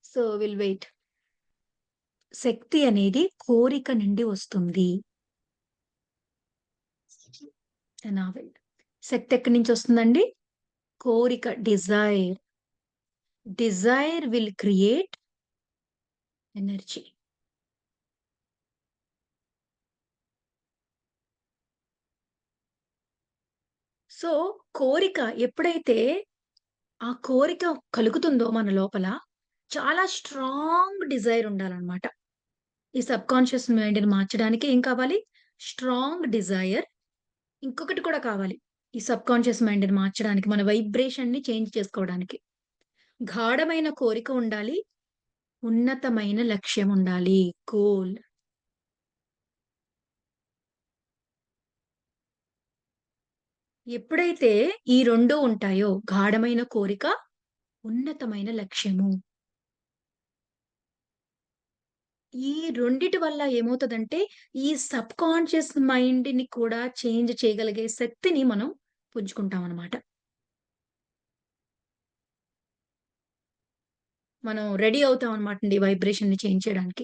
So, will wait. శక్తి అనేది కోరిక నుండి వస్తుంది. నావెల్. శక్తి ఎక్కడి నుంచి వస్తుందండి? కోరిక, desire. Desire will create energy. So, కోరిక ఎప్పుడైతే ఆ కోరిక కలుగుతుందో మన లోపల, చాలా స్ట్రాంగ్ డిజైర్ ఉండాలనమాట. ఈ సబ్‌కాన్షియస్ మైండ్‌ని మార్చడానికి ఏం కావాలి? Strong desire. ఇంకొకటి కూడా కావాలి. ఈ సబ్‌కాన్షియస్ మైండ్‌ని మార్చడానికి, మన వైబ్రేషన్‌ని చేంజ్ చేసుకోవడానికి. గాఢమైన కోరిక ఉండాలి. ఉన్నతమైన లక్ష్యం ఉండాలి. గోల్. ఎప్పుడైతే ఈ 2 ఉంటాయో, గాఢమైన కోరిక, ఉన్నతమైన లక్ష్యము. ఈ రెండిటి వల్ల ఏమవుతదంటే, ఈ సబ్‌కాన్షియస్ మైండ్‌ని కూడా చేంజ్ చేయగలిగే శక్తిని మనం పుంజుకుంటామనమాట. మనం రెడీ అవుతామనమాటండి వైబ్రేషన్‌ని చేంజ్ చేయడానికి.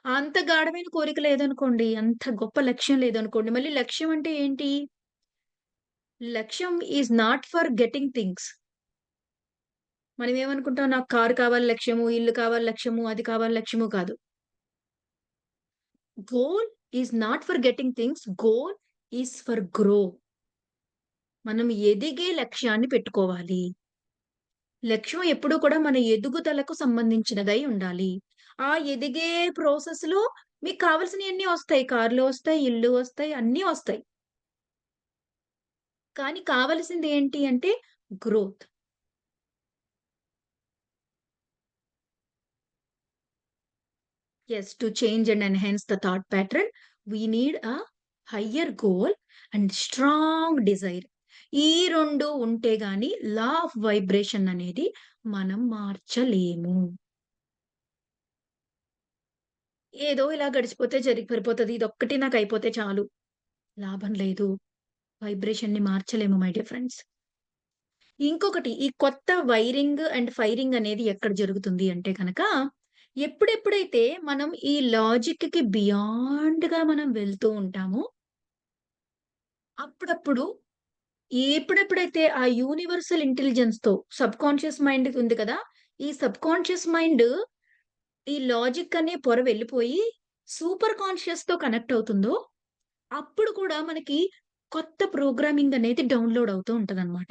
అంత గాఢమైన కోరిక లేదనుకోండి, అంత గొప్ప లక్ష్యం లేదనుకోండి, మళ్ళీ లక్ష్యం అంటే ఏంటి? లక్ష్యం is not for getting things. మనం ఏమనుకుంటాం, నాకు కారు కావాలి లక్ష్యము, ఇల్లు కావాలి లక్ష్యము, అది కావాలి లక్ష్యము కాదు. Goal is not for getting things. Goal is for grow. మనం ఎదిగే లక్ష్యాన్ని పెట్టుకోవాలి. లక్ష్యం ఎప్పుడూ కూడా మన ఎదుగుదలకు సంబంధించినదై ఉండాలి. ఆ ఎదిగే ప్రాసెస్‌లో మీకు కావాల్సినయన్నీ వస్తాయి. కార్లు వస్తాయి, ఇల్లు వస్తాయి, అన్నీ వస్తాయి. కానీ కావాల్సింది ఏంటి అంటే growth. Yes. To change and enhance the thought pattern we need a higher goal and strong desire. ఈ 2 ఉంటే గాని లా ఆఫ్ వైబ్రేషన్ అనేది మనం మార్చలేము. ఏదో ఇలా గడిచిపోతే సరిపోతది. ఇదొక్కటి నాకయిపోతే చాలు. లాభం లేదు. వైబ్రేషన్‌ని మార్చలేము మై డియర్ ఫ్రెండ్స్. ఇంకొకటి ఈ కొత్త వైరింగ్ అండ్ ఫైరింగ్ అనేది ఎక్కడ జరుగుతుంది అంటే గనక, ఎప్పుడెప్పుడైతే మనం ఈ లాజిక్‌కి బియాండ్‌గా మనం వెళ్తూ ఉంటామో, అప్పుడప్పుడు ఎప్పుడెప్పుడైతే ఆ యూనివర్సల్ ఇంటెలిజెన్స్‌తో సబ్‌కాన్షియస్ మైండ్ ఉంది కదా! ఈ సబ్‌కాన్షియస్ మైండ్ ఈ లాజిక్ అనే పొర వెళ్ళిపోయి, సూపర్ కాన్షియస్‌తో కనెక్ట్ అవుతుందో, అప్పుడు కూడా మనకి కొత్త ప్రోగ్రామింగ్ అనేది డౌన్‌లోడ్ అవుతూ ఉంటదనమాట.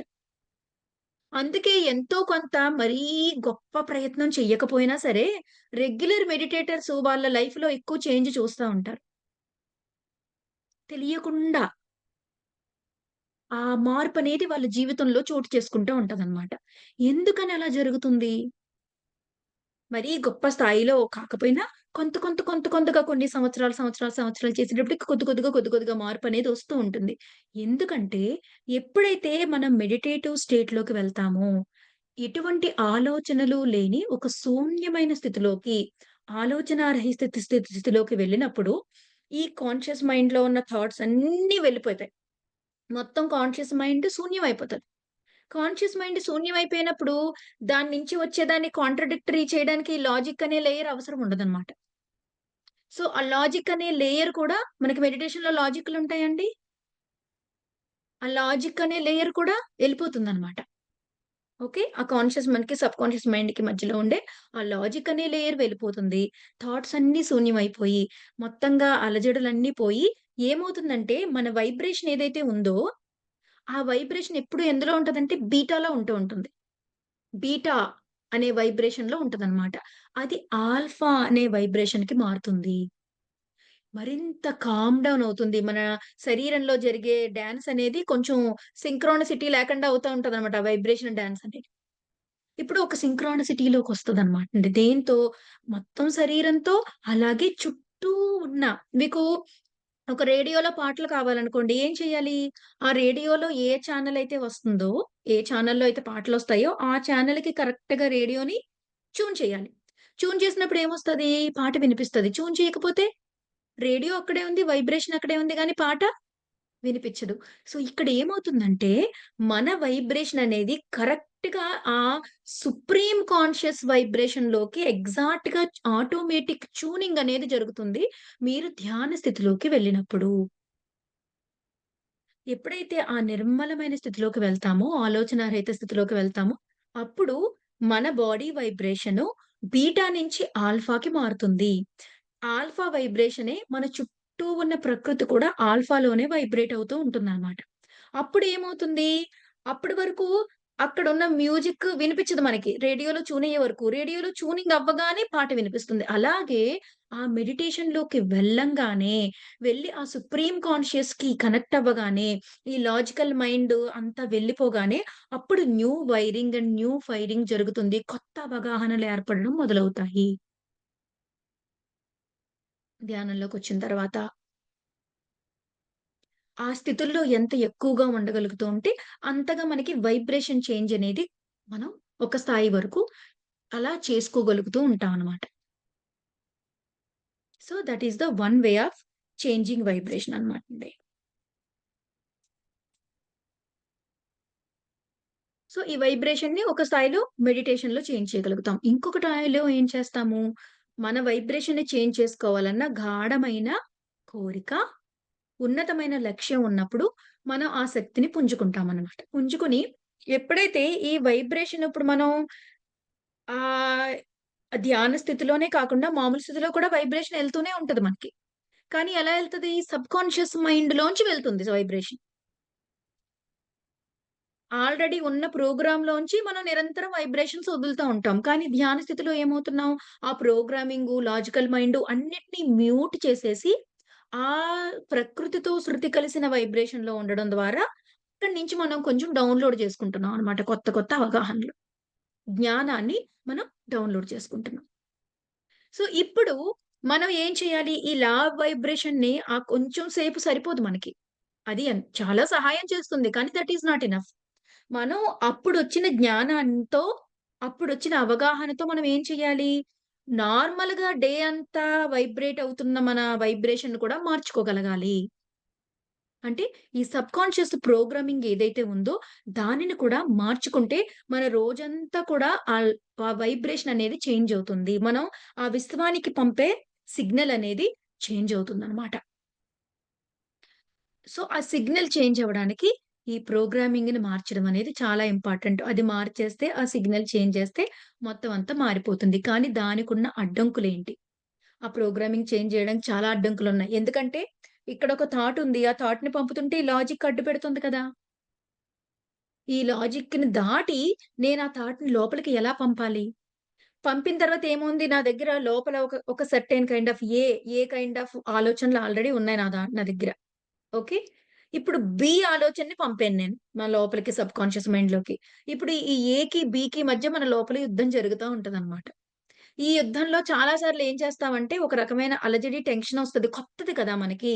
అందుకే ఎంతో కొంత మరీ గొప్ప ప్రయత్నం చెయ్యకపోయినా సరే, రెగ్యులర్ మెడిటేటర్స్ వాళ్ళ లైఫ్‌లో ఎక్కువ చేంజ్ చూస్తా ఉంటారు. తెలియకుండా ఆ మార్పనేది వాళ్ళ జీవితంలో చోటు చేసుకుంటూ ఉంటదనమాట. ఎందుకని అలా జరుగుతుంది? మరీ గొప్ప స్థాయిలో కాకపోయినా కొంతగా కొన్ని సంవత్సరాలు చేసేటప్పటికి కొద్దిగా మార్పనేది వస్తూ ఉంటుంది. ఎందుకంటే ఎప్పుడైతే మనం మెడిటేటివ్ స్టేట్‌లోకి వెళ్తామో, ఎటువంటి ఆలోచనలు లేని ఒక శూన్యమైన స్థితిలోకి, ఆలోచనారహిత స్థితిలోకి వెళ్ళినప్పుడు, ఈ కాన్షియస్ మైండ్‌లో ఉన్న థాట్స్ అన్నీ వెళ్ళిపోతాయి. మొత్తం కాన్షియస్ మైండ్ శూన్యమైపోతది. కాన్షియస్ మైండ్ శూన్యమైపోయినప్పుడు, దాని నుంచి వచ్చేదాన్ని కాంట్రడిక్టరీ చేయడానికి లాజిక్ అనే లేయర్ అవసరం ఉండదనమాట. సో, ఆ లాజిక్ అనే లేయర్ కూడా మనకి మెడిటేషన్‌లో లాజిక్‌లుంటాయండి. ఆ లాజిక్ అనే లేయర్ కూడా ఎళ్ళిపోతుందనమాట. ఓకే. ఆ కాన్షియస్ మనకి సబ్‌కాన్షియస్ మైండ్‌కి మధ్యలో ఉండే ఆ లాజిక్ అనే లేయర్ వెళ్ళిపోతుంది. థాట్స్ అన్నీ శూన్యమైపోయి, మొత్తంగా అలజడులన్నీ పోయి, ఏమవుతుందంటే మన వైబ్రేషన్ ఏదైతే ఉందో, ఆ వైబ్రేషన్ ఎప్పుడు ఎందులో ఉంటదంటే బీటాలో ఉంటూ ఉంటుంది. బీటా అనే వైబ్రేషన్‌లో ఉంటదనమాట. అది ఆల్ఫా అనే వైబ్రేషన్‌కి మారుతుంది. మరింత కామ్ డౌన్ అవుతుంది. మన శరీరంలో జరిగే డాన్స్ అనేది కొంచెం సింక్రోనిసిటీ లేకుండా అవుతా ఉంటదనమాట. ఆ వైబ్రేషన్ డాన్స్ అనేది. ఇప్పుడు ఒక సింక్రోనిసిటీలోకొస్తదనమాట అండి. దేంతో? మొత్తం శరీరంతో అలాగే చుట్టూ ఉన్న మీకు ఒక రేడియోలో పాటలు కావాలనుకోండి ఏం చేయాలి? ఆ రేడియోలో ఏ ఛానెల్ అయితే వస్తుందో, ఏ ఛానెల్‌లో అయితే పాటలొస్తాయో, ఆ ఛానెల్‌కి కరెక్ట్‌గా రేడియోని ట్యూన్ చేయాలి. ట్యూన్ చేసినప్పుడు ఏమొస్తది? పాట వినిపిస్తది. ట్యూన్ చేయకపోతే రేడియో అక్కడే ఉంది, వైబ్రేషన్ అక్కడే ఉంది గానీ పాట వినిపిచ్చదు. సో, ఇక్కడ ఏమవుతుందంటే, మన వైబ్రేషన్ అనేది కరెక్ట్‌గా ఆ సుప్రీం కాన్షియస్ వైబ్రేషన్‌లోకి ఎగ్జాక్ట్‌గా ఆటోమేటిక్ ట్యూనింగ్ అనేది జరుగుతుంది. మీరు ధ్యాన స్థితిలోకి వెళ్ళినప్పుడు. ఎప్పుడైతే ఆ నిర్మలమైన స్థితిలోకి వెళ్తామో, ఆలోచనారహిత స్థితిలోకి వెళ్తామో, అప్పుడు మన బాడీ వైబ్రేషను బీటా నుంచి ఆల్ఫాకి మారుతుంది. ఆల్ఫా వైబ్రేషనే మన చుట్టూ ఉన్న ప్రకృతి కూడా ఆల్ఫాలోనే వైబ్రేట్ అవుతూ ఉంటుందనమాట. అప్పుడేమవుతుంది, అప్పటి వరకు అక్కడున్న మ్యూజిక్ వినిపిచ్చదు మనకి. రేడియోలో ట్యూన్ అయ్యే వరకు. రేడియోలో ట్యూనింగ్ అవ్వగానే పాట వినిపిస్తుంది. అలాగే ఆ మెడిటేషన్‌లోకి వెళ్ళంగానే, వెళ్ళి ఆ సుప్రీం కాన్షియస్‌కి కనెక్ట్ అవ్వగానే, ఈ లాజికల్ మైండ్ అంతా వెళ్ళిపోగానే, అప్పుడు new wiring and new firing జరుగుతుంది. కొత్త అవగాహనలు ఏర్పడడం మొదలవుతాయి. ధ్యానంలోకొచ్చిన తర్వాత. ఆ స్థితుల్లో ఎంత ఎక్కువగా ఉండగలుగుతూ ఉంటే, అంతగా మనకి వైబ్రేషన్ చేంజ్ అనేది మనం ఒక స్థాయి వరకు అలా చేసుకోగలుగుతూ ఉంటామనమాట. So, that is the one way of changing vibration అనమాటండి. సో, ఈ వైబ్రేషన్‌ని ఒక స్థాయిలో మెడిటేషన్‌లో చేంజ్ చేయగలుగుతాం. ఇంకొక టాయిలో ఏం చేస్తాము, మన వైబ్రేషన్‌ని చేంజ్ చేసుకోవాలన్న గాఢమైన కోరిక, ఉన్నతమైన లక్ష్యం ఉన్నప్పుడు, మనం ఆ శక్తిని పుంజుకుంటామనమాట. పుంజుకొని ఎప్పుడైతే ఈ వైబ్రేషన్ ఇప్పుడు మనం ఆహ్, ధ్యాన స్థితిలోనే కాకుండా మామూలు స్థితిలో కూడా వైబ్రేషన్ ఎళ్తూనే ఉంటది మనకి. కానీ ఎలా ఎళ్తది? సబ్‌కాన్షియస్ మైండ్‌లోంచి వెళ్తుంది వైబ్రేషన్. ఆల్రెడీ ఉన్న ప్రోగ్రామ్‌లోంచి మనం నిరంతరం వైబ్రేషన్స్ వదులుతా ఉంటాం. కానీ ధ్యాన స్థితిలో ఏమవుతున్నాం? ఆ ప్రోగ్రామింగు, లాజికల్ మైండు అన్నిటిని మ్యూట్ చేసేసి, ఆ ప్రకృతితో శృతి కలిసిన వైబ్రేషన్‌లో ఉండడం ద్వారా, అక్కడి నుంచి మనం కొంచెం డౌన్‌లోడ్ చేసుకుంటున్నాం అన్నమాట. కొత్త అవగాహనలు. జ్ఞానాన్ని మనం డౌన్‌లోడ్ చేసుకుంటున్నాం. సో, ఇప్పుడు మనం ఏం చేయాలి? ఈ లా ఆఫ్ వైబ్రేషన్‌ని కొంచెం సేపు సరిపోదు మనకి. అది చాలా సహాయం చేస్తుంది. కానీ థట్ ఈస్ నాట్ ఎనఫ్. మనం అప్పుడొచ్చిన జ్ఞానంతో, అప్పుడొచ్చిన అవగాహనతో మనం ఏం చేయాలి? నార్మల్‌గా డే అంతా వైబ్రేట్ అవుతున్న మన వైబ్రేషన్ కూడా మార్చుకోగలగాలి. అంటే ఈ సబ్‌కాన్షియస్ ప్రోగ్రామింగ్ ఏదైతే ఉందో, దానిని కూడా మార్చుకుంటే మన రోజంతా కూడా ఆ వైబ్రేషన్ అనేది చేంజ్ అవుతుంది. మనం ఆ విశ్వానికి పంపే సిగ్నల్ అనేది చేంజ్ అవుతుందనమాట. సో, ఆ సిగ్నల్ చేంజ్ అవ్వడానికి ఈ ప్రోగ్రామింగ్‌ని మార్చడం అనేది చాలా ఇంపార్టెంట్. అది మార్చేస్తే ఆ సిగ్నల్ చేంజ్ చేస్తే మొత్తం అంతా మారిపోతుంది. కానీ దానికున్న అడ్డంకులేంటి? ఆ ప్రోగ్రామింగ్ చేంజ్ చేయడానికి చాలా అడ్డంకులున్నాయి. ఎందుకంటే ఇక్కడొక థాట్ ఉంది. ఆ థాట్‌ని పంపుతుంటే ఈ లాజిక్ అడ్డు పెడుతుంది కదా! ఈ లాజిక్‌ని దాటి నేను ఆ థాట్‌ని లోపలికి ఎలా పంపాలి? పంపిన తర్వాత ఏముంది నా దగ్గర లోపల ఒక certain kind of A kind of ఆలోచనలు ఆల్రెడీ ఉన్నాయి నా దగ్గర. ఓకే. ఇప్పుడు బి ఆలోచనని పంపాను నేను. నా లోపలికి సబ్‌కాన్షియస్ మైండ్‌లోకి. ఇప్పుడు ఈ ఏకి, బికి మధ్య మన లోపల యుద్ధం జరుగుతా ఉంటదనమాట. ఈ యుద్ధంలో చాలా సార్లు ఏం చేస్తామంటే, ఒక రకమైన అలజడి, టెన్షనొస్తది. కొత్తది కదా మనకి.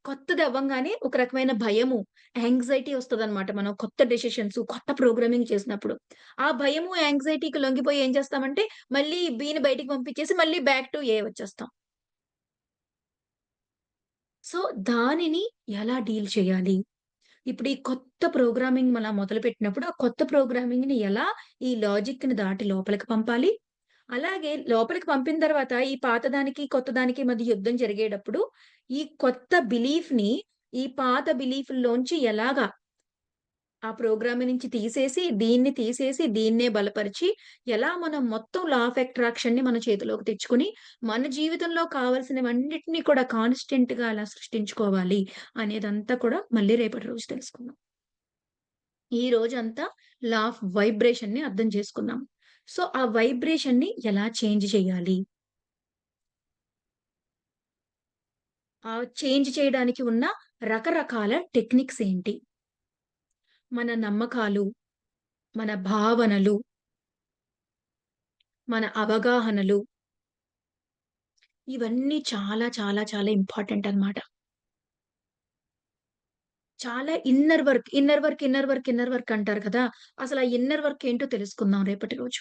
కొత్తది అవ్వంగానే ఒక రకమైన భయము, యాంగ్జైటీ ఒస్తదనమాట. మనం కొత్త డెసిషన్స్, కొత్త ప్రోగ్రామింగ్ చేసినప్పుడు. ఆ భయము, యాంగ్జైటీకి లొంగిపోయి ఏం చేస్తామంటే, మళ్ళీ బిని బయటికి పంపించేసి మళ్ళీ బ్యాక్ టు ఏ వచ్చేస్తాం. సో, దానిని ఎలా డీల్ చేయాలి? ఇప్పుడు ఈ కొత్త ప్రోగ్రామింగ్ మనం మొదలుపెట్టినప్పుడు, ఆ కొత్త ప్రోగ్రామింగ్‌ని ఎలా ఈ లాజిక్‌ని దాటి లోపలికి పంపాలి? అలాగే లోపలికి పంపిన తర్వాత ఈ పాతదానికి, కొత్తదానికి మధ్య యుద్ధం జరిగేటప్పుడు, ఈ కొత్త బిలీఫ్‌ని ఈ పాత బిలీఫ్‌ల్లోంచి ఎలాగా ఆ ప్రోగ్రామ్ నుంచి తీసేసి, దీన్నే బలపరిచి, ఎలా మనం మొత్తం లా ఆఫ్ అట్రాక్షన్‌ని మన చేతిలోకి తెచ్చుకొని, మన జీవితంలో కావాల్సినవన్నిటిని కూడా కాన్స్టెంట్‌గా ఎలా సృష్టించుకోవాలి అనేదంతా కూడా మళ్ళీ రేపటి రోజు తెలుసుకుందాం. ఈ రోజంతా లా ఆఫ్ వైబ్రేషన్‌ని అర్థం చేసుకున్నాం. సో, ఆ వైబ్రేషన్‌ని ఎలా చేంజ్ చేయాలి? చేంజ్ చేయడానికి ఉన్న రకరకాల టెక్నిక్స్ ఏంటి? మన నమ్మకాలు, మన భావనలు, మన అవగాహనలు ఇవన్నీ చాలా ఇంపార్టెంట్ అన్నమాట. చాలా ఇన్నర్ వర్క్ అంటారు కదా! అసలు ఆ ఇన్నర్ వర్క్ ఏంటో తెలుసుకుందాం రేపటి రోజు.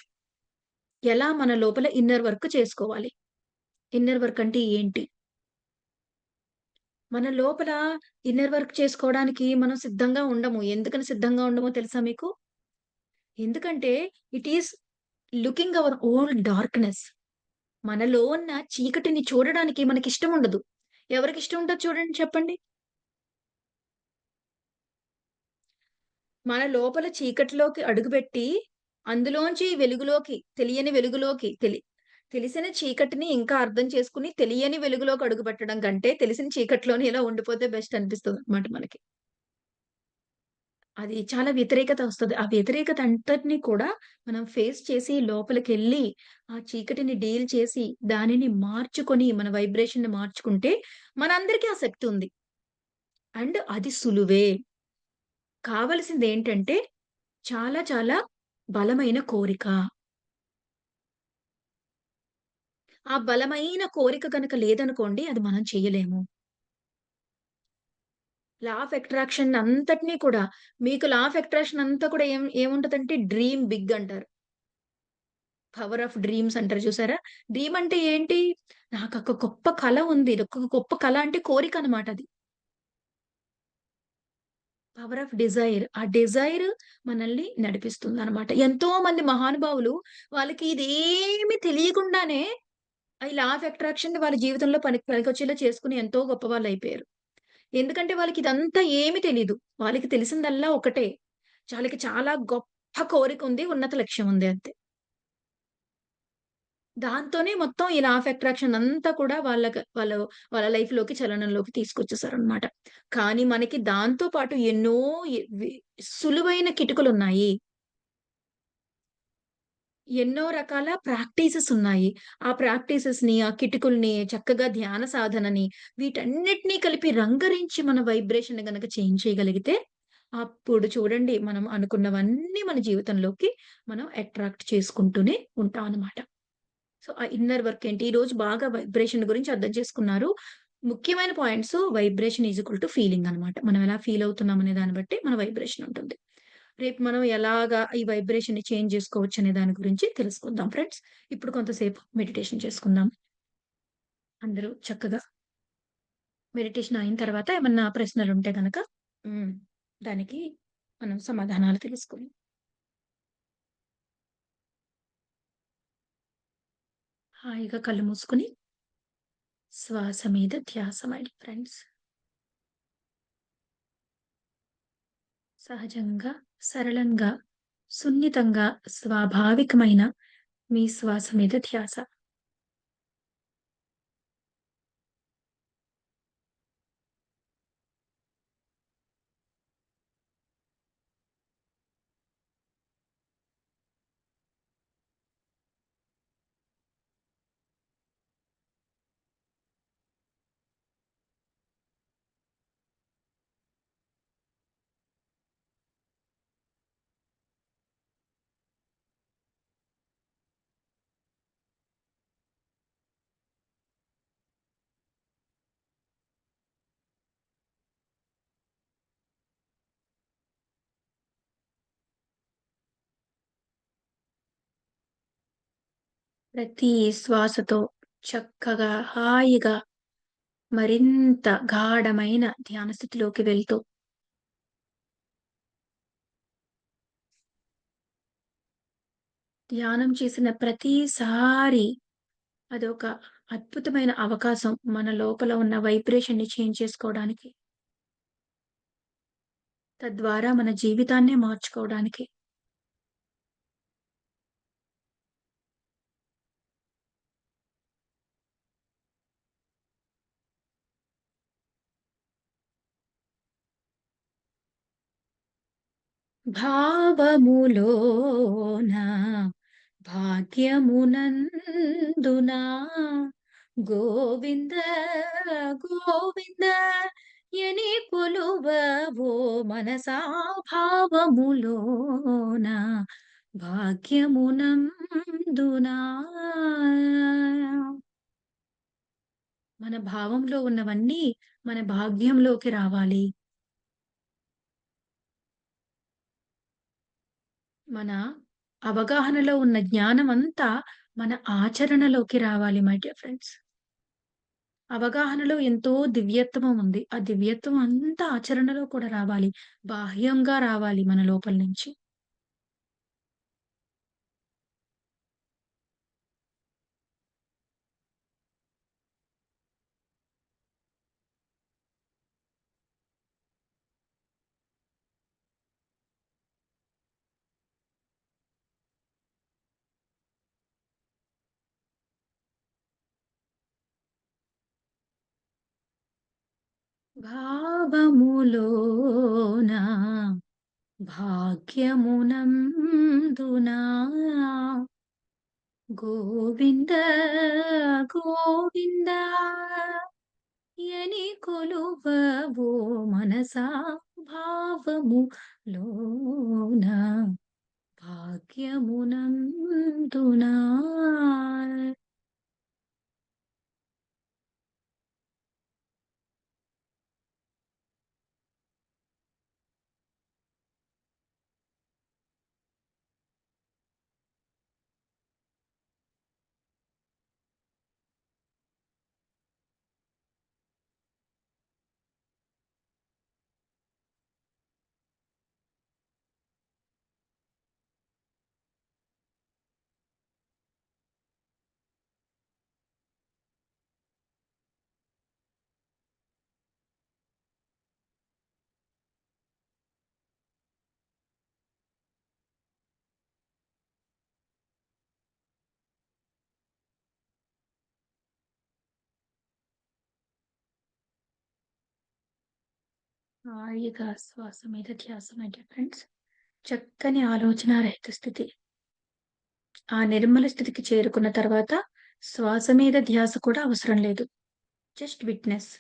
ఎలా మన లోపల ఇన్నర్ వర్క్ చేసుకోవాలి? ఇన్నర్ వర్క్ అంటే ఏంటి? మన లోపల ఇన్నర్ వర్క్ చేసుకోవడానికి మనం సిద్ధంగా ఉండము. ఎందుకని సిద్ధంగా ఉండమో తెలుసా మీకు? ఎందుకంటే it is looking our own darkness. మనలో ఉన్న చీకటిని చూడడానికి మనకిష్టం ఉండదు. ఎవరికిష్టం ఉంటది చూడండి చెప్పండి? మన లోపల చీకటిలోకి అడుగుబెట్టి, అందులోంచి వెలుగులోకి, తెలియని వెలుగులోకి తెలిసిన చీకటిని ఇంకా అర్థం చేసుకొని, తెలియని వెలుగులోకి అడుగుపెట్టడం కంటే, తెలిసిన చీకటిలోనే ఇలా ఉండిపోతే బెస్ట్ అనిపిస్తదనమాట మనకి. అది చాలా వ్యతిరేకత వస్తది. ఆ వ్యతిరేకత అంతటిని కూడా మనం ఫేస్ చేసి, లోపలికెళ్ళి, ఆ చీకటిని డీల్ చేసి, దానిని మార్చుకొని, మన వైబ్రేషన్‌ని మార్చుకుంటే, మనందరికీ ఆ శక్తి ఉంది. అండ్ అది సులువే. కావాల్సిందేంటంటే, చాలా బలమైన కోరిక. ఆ బలమైన కోరిక గనక లేదనుకోండి, అది మనం చెయ్యలేము. లా ఆఫ్ అట్రాక్షన్ అంతటిని కూడా మీకు లా ఆఫ్ అట్రాక్షన్ అంతా కూడా ఏముంటదంటే డ్రీమ్ బిగ్ అంటారు. పవర్ ఆఫ్ డ్రీమ్స్ అంటారు చూసారా? డ్రీమ్ అంటే ఏంటి? నాకొక గొప్ప కల ఉంది. ఒక గొప్ప కల అంటే కోరికనమాట అది. Power of desire. ఆ డిజైర్ మనల్ని నడిపిస్తుందనమాట. ఎంతో మంది మహానుభావులు వాళ్ళకి ఇదేమి తెలియకుండానే ఈ లా ఆఫ్ అట్రాక్షన్‌ని వాళ్ళ జీవితంలో పనికొచ్చేలా చేసుకొని ఎంతో గొప్పవాళ్ళయిపోయారు. ఎందుకంటే వాళ్ళకిదంతా ఏమి తెలీదు. వాళ్ళకి తెలిసిందల్లా ఒకటే. వాళ్ళకి చాలా గొప్ప కోరికుంది. ఉన్నత లక్ష్యం ఉంది అంతే. దాంతోనే మొత్తం ఈ లా ఆఫ్ అట్రాక్షన్ అంతా కూడా వాళ్ళ లైఫ్‌లోకి చలనంలోకి తీసుకొచ్చేసారనమాట. కానీ మనకి దాంతో పాటు ఎన్నో ఎ వి సులువైన కిటుకులున్నాయి. ఎన్నో రకాల ప్రాక్టీసెస్ ఉన్నాయి. ఆ ప్రాక్టీసెస్‌ని, ఆ కిటుకుల్ని, చక్కగా ధ్యాన సాధనని వీటన్నిటిని కలిపి రంగరించి మన వైబ్రేషన్‌ని గనక చేంజ్ చేయగలిగితే, అప్పుడు చూడండి మనం అనుకున్నవన్నీ మన జీవితంలోకి మనం అట్రాక్ట్ చేసుకుంటూనే ఉంటాం అన్నమాట. సో, ఆ ఇన్నర్ వర్క్ ఏంటి? ఈరోజు బాగా వైబ్రేషన్ గురించి అర్థం చేసుకున్నారు. ముఖ్యమైన points vibration is equal to feeling అన్నమాట. మనం ఎలా ఫీల్ అవుతున్నాం అనే దాన్ని బట్టి మన వైబ్రేషన్ ఉంటుంది. రేపు మనం ఎలాగా ఈ వైబ్రేషన్‌ని చేంజ్ జేసుకోవచ్చనే దాని గురించి తెలుసుకుందాం ఫ్రెండ్స్. ఇప్పుడు కొంతసేపు మెడిటేషన్ చేసుకుందాం. అందరూ చక్కగా మెడిటేషన్ అయిన తర్వాత ఏమన్నా ప్రశ్నలుంటే గనక హ్మ్. దానికి మనం సమాధానాలు తెలుసుకుందాం. హాయిగా కళ్ళు మూసుకొని శ్వాస మీద ధ్యాస మై ఫ్రెండ్స్. సహజంగా, సరళంగా, సున్నితంగా, స్వాభావికమైన మీ శ్వాస మీద ధ్యాస. ప్రతి శ్వాసతో చక్కగా, హాయిగా మరింత గాఢమైన ధ్యాన స్థితిలోకి వెళ్తూ ధ్యానం చేసిన ప్రతిసారి అదొక అద్భుతమైన అవకాశం మన లోపల ఉన్న వైబ్రేషన్‌ని చేంజ్ చేసుకోవడానికి. తద్వారా మన జీవితాన్నే మార్చుకోవడానికి. భావములోన భాగ్యమునందునా గోవింద గోవింద ఎని కొలువవో మనసా భావములోన భాగ్యమునందునా మన భావంలో ఉన్నవన్నీ మన భాగ్యంలోకి రావాలి. మన అవగాహనలో ఉన్న జ్ఞానమంతా మన ఆచరణలోకి రావాలి మై డియర్ ఫ్రెండ్స్. అవగాహనలో ఎంతో దివ్యత్వం ఉంది. ఆ దివ్యత్వం అంతా ఆచరణలో కూడా రావాలి. బాహ్యంగా రావాలి మన లోపల నుంచి. భావములోన భాగ్యమునందునా గోవింద గోవింద ఎని కొలువవో మనసా భావములోన భాగ్యమునందునా హాయిగా శ్వాస మీద ధ్యాస మై డియర్ ఫ్రెండ్స్. చక్కని ఆలోచన రహిత స్థితి. ఆ నిర్మల స్థితికి చేరుకున్న తర్వాత శ్వాస మీద ధ్యాస కూడా అవసరం లేదు. Just witness.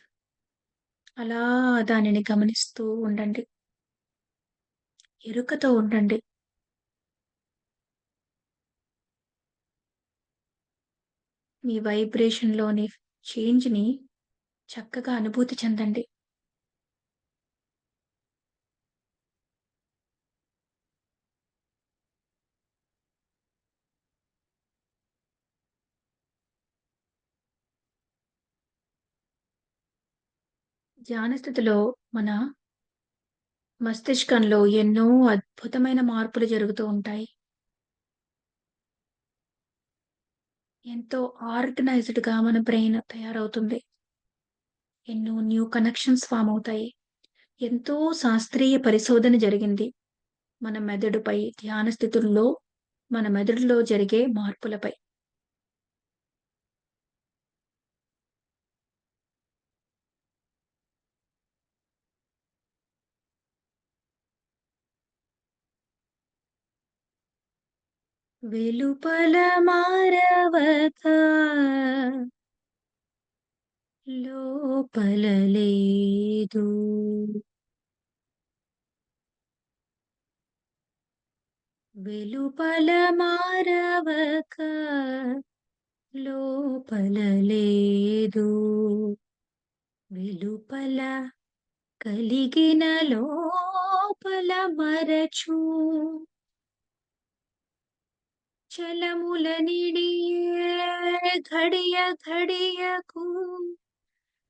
అలా దానిని గమనిస్తూ ఉండండి. ఎరుకతో ఉండండి. మీ వైబ్రేషన్‌లోని చేంజ్‌ని చక్కగా అనుభూతి చెందండి. ధ్యాన స్థితిలో మన మస్తిష్కంలో ఎన్నో అద్భుతమైన మార్పులు జరుగుతూ ఉంటాయి. ఎంతో ఆర్గనైజ్డ్‌గా మన బ్రెయిన్ తయారవుతుంది. ఎన్నో న్యూ కనెక్షన్స్ ఫార్మ్ అవుతాయి. ఎంతో శాస్త్రీయ పరిశోధన జరిగింది. మన మెదడుపై ధ్యాన స్థితుల్లో మన మెదడులో జరిగే మార్పులపై. వెలుపల మారవక లోపల లేదు. వెలుపల మారవక లోపల లేదు. వెలుపల కలిగిన లోపల మరచు. చలముల నిడియే ఘడియ ఘడియకు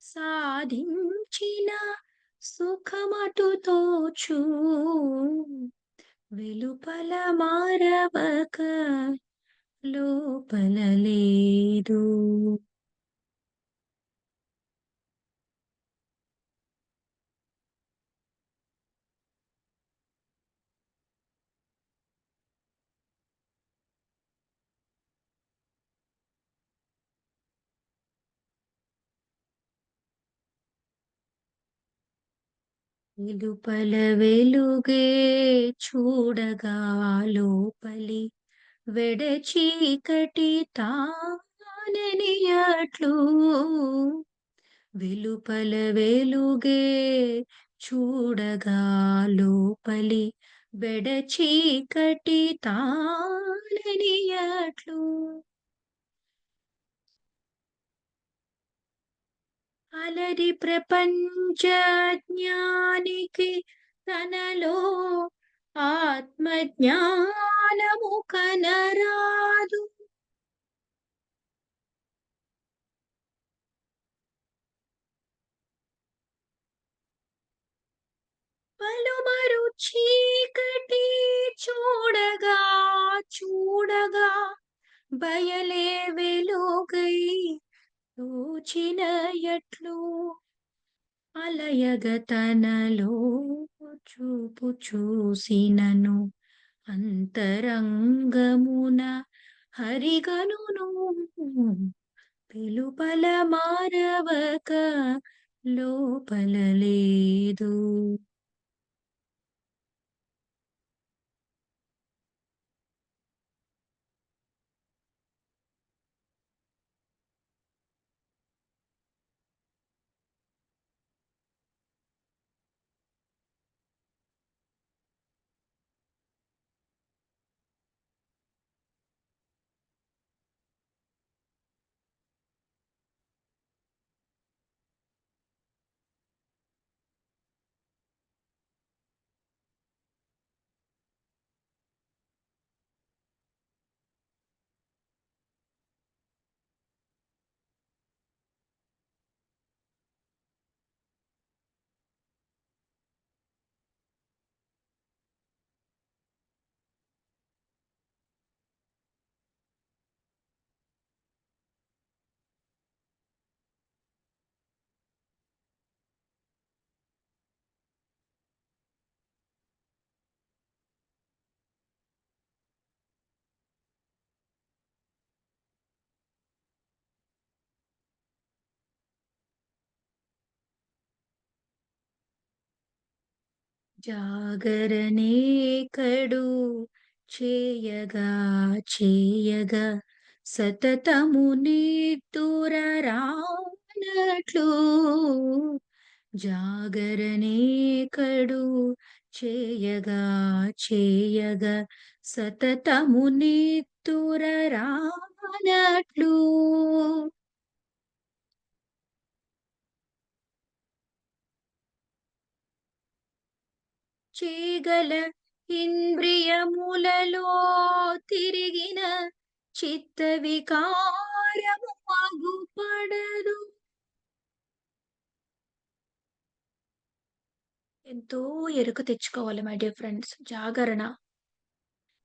సాధించిన సుఖమటు తోచు వెలుపల మారవక లోపల లేదు. వెలుపల వెలుగే చూడగా లోపలి వెడ చీకటి తాననియట్లు వెలుపల వెలుగే చూడగా లోపలి వెడ చీకటి తాననియట్లు అలరి ప్రపంచ జ్ఞానికి తనలో ఆత్మజ్ఞానము కనరాదు. పలుమరు చీకటి చూడగా చూడగా బయలే వెలుగై తోచిన ఎట్లు అలయగ తనలో చూపు చూసినను అంతరంగమున హరిగనును వెలుపల మారవక లోపల లేదు. జాగరణే కడు చేయగా చేయగా సతతము నిద్దుర రానట్లు జాగరణే కడు చేయగా చేయగా సతతము నిద్దుర రానట్లు చేయగల ఇంద్రియములలో తిరిగిన చిత్త వికారము అగుపడదు. ఎంతో ఎరుక తెచ్చుకోవాలి మై డియర్ ఫ్రెండ్స్. జాగరణ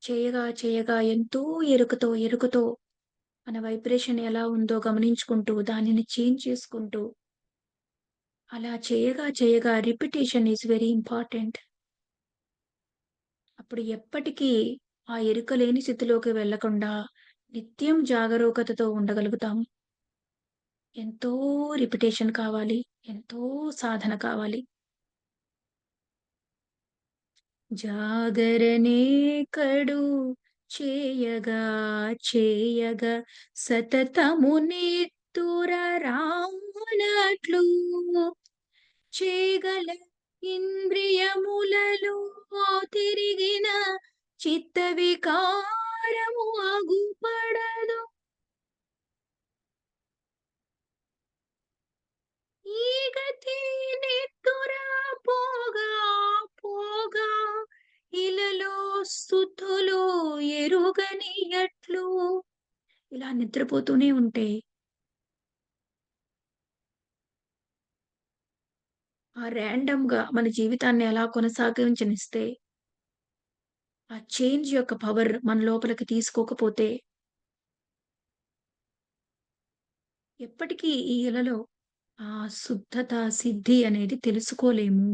చేయగా చేయగా ఎంతో ఎరుకతో ఎరుకతో మన వైబ్రేషన్ ఎలా ఉందో గమనించుకుంటూ దానిని చేంజ్ చేసుకుంటూ అలా చేయగా చేయగా రిపిటేషన్ ఈజ్ వెరీ ఇంపార్టెంట్. అప్పుడు ఎప్పటికీ ఆ ఎరుక లేని స్థితిలోకి వెళ్ళకుండా నిత్యం జాగరూకతతో ఉండగలుగుతాం. ఎంతో రిపిటేషన్ కావాలి. ఎంతో సాధన కావాలి. జాగరణే కడు చేయగా చేయగా సతతము నిద్దుర రానట్లు చేయగల ఇంద్రియములలో తిరిగిన చిత్త వికారము అగుపడదు. ఈ గతి నిద్దుర పోగా పోగా ఇలలో స్థుతులు ఎరుగని ఎట్లు ఇలా నిద్రపోతూనే ఉంటే, ర్యాండమ్‌గా మన జీవితాన్ని అలా కొనసాగించనిస్తే, ఆ చేంజ్ యొక్క పవర్ మన లోపలికి తీసుకోకపోతే, ఎప్పటికీ ఈ ఇలలో ఆ శుద్ధత, సిద్ధి అనేది తెలుసుకోలేము.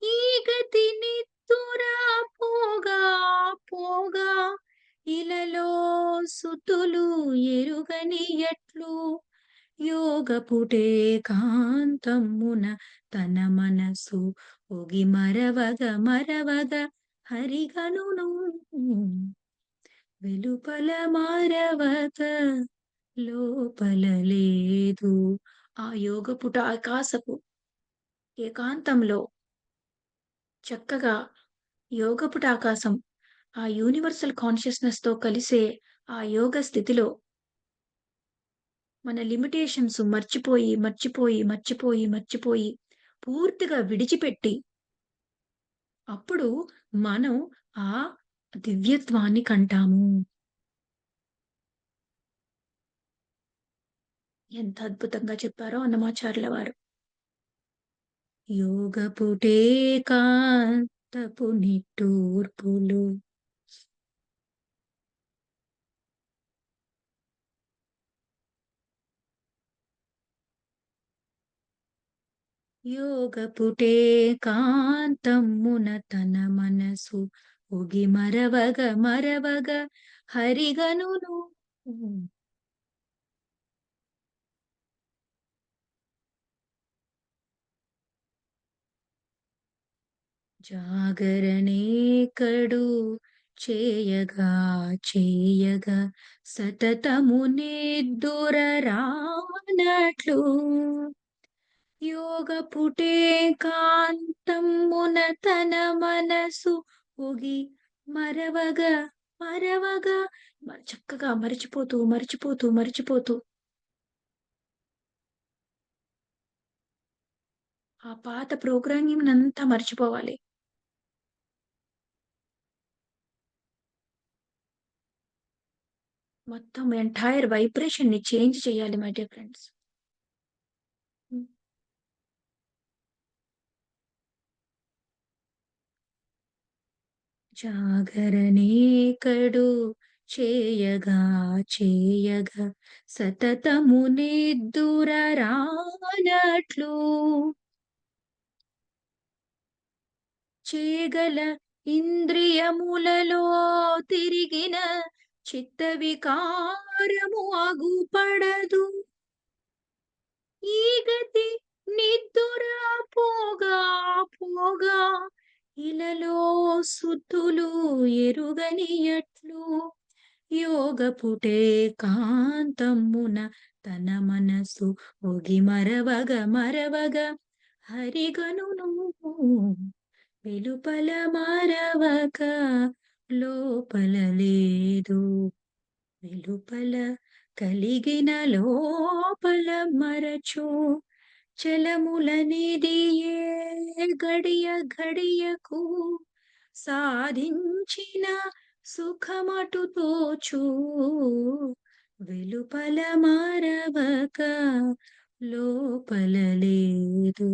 ఈ గతి నిత్తురా పోగా పోగా ఇలలో సుతులు ఎరుగని ఎట్లు యోగపుటే కాంతమ్మున తన మనసు ఒగి మరవగ మరవగ హరిగనును వెలుపల మారవక లోపల లేదు. ఆ యోగపుట ఆకాశపు ఏకాంతంలో చక్కగా యోగపుటాకాశం ఆ యూనివర్సల్ కాన్షియస్‌నెస్‌తో కలిసే ఆ యోగ స్థితిలో మన లిమిటేషన్స్ మర్చిపోయి పూర్తిగా విడిచిపెట్టి అప్పుడు మనం ఆ దివ్యత్వాన్ని కంటాము. ఎంత అద్భుతంగా చెప్పారో అన్నమాచార్యుల వారు. యోగపుటేకాంతపు నిట్టూర్పులు యోగపుటేకాంతమ్మున తన మనసు ఒగి మరవగ మరవగ హరిగనును జాగరణే కడు చేయగా చేయగా సతతము నిద్దురరానట్లు యోగపుటే కాంతమ్మున తన మనసు ఒగి మరవగ మరవగ చక్కగా మరిచిపోతూ ఆ పాత ప్రోగ్రామింగ్‌నంతా మర్చిపోవాలి. మొత్తం ఎంటైర్ వైబ్రేషన్‌ని చేంజ్ చేయాలి మై డియర్ ఫ్రెండ్స్. హ్మ్. జాగరణే కడు చేయగా చేయగా సతతము నిద్దురరానట్లు చేగల ఇంద్రియములలో తిరిగిన చిత్త వికారము అగుపడదు. ఈ గతి నిద్దుర పోగా పోగా ఇలలో సుత్తులు ఎరుగని ఎట్లు యోగపుటే కాంతమ్మున తన మనసు ఒగి మరవగ మరవగ హరిగనును వెలుపల మరవక లోపల లేదు వెలుపల కలిగిన లోపల మరచు చలములనిది ఏ గడియ గడియకు సాధించిన సుఖమటు తోచు వెలుపల మరవక లోపల లేదు.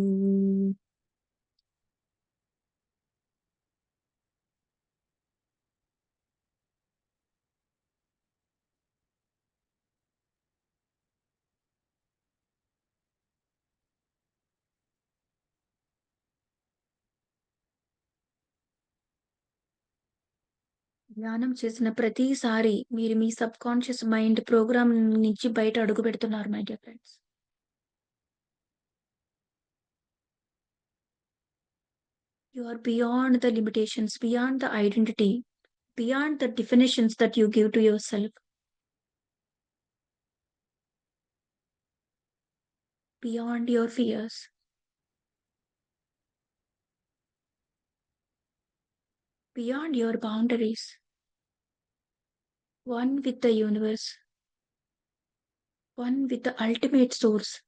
ధ్యానం చేసిన ప్రతిసారి మీరు మీ సబ్‌కాన్షియస్ మైండ్ ప్రోగ్రామ్ నుంచి బయట అడుగు పెడుతున్నారు my dear friends. You are beyond the limitations, beyond the identity, beyond the definitions that you give to yourself, beyond your fears, beyond your boundaries, one with the universe, one with the ultimate source,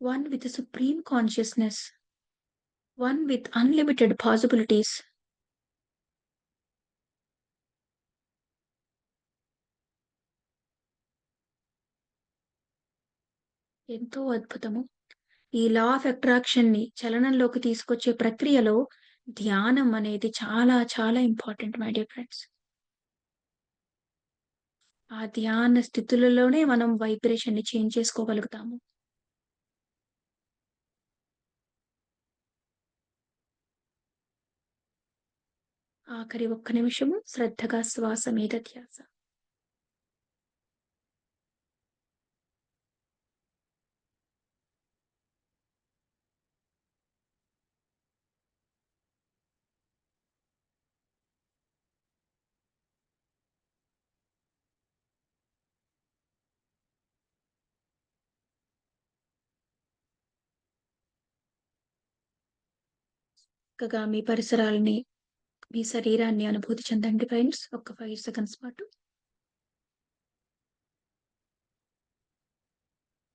one with the supreme consciousness, one with unlimited possibilities. ఎంతో అద్భుతము. ఈ law of అట్రాక్షన్‌ని చలనంలోకి తీసుకొచ్చే ప్రక్రియలో ధ్యానం అనేది చాలా చాలా important my dear friends. ఆ ధ్యాన స్థితులలోనే మనం వైబ్రేషన్‌ని చేంజ్ చేసుకోగలుగుతాము. ఆఖరి ఒక్క నిమిషము శ్రద్ధగా శ్వాస మీద ధ్యాస. చక్కగా మీ పరిసరాలని, మీ శరీరాన్ని అనుభూతి చెందండి ఫ్రెండ్స్. ఒక 5 సెకండ్స్ పాటు.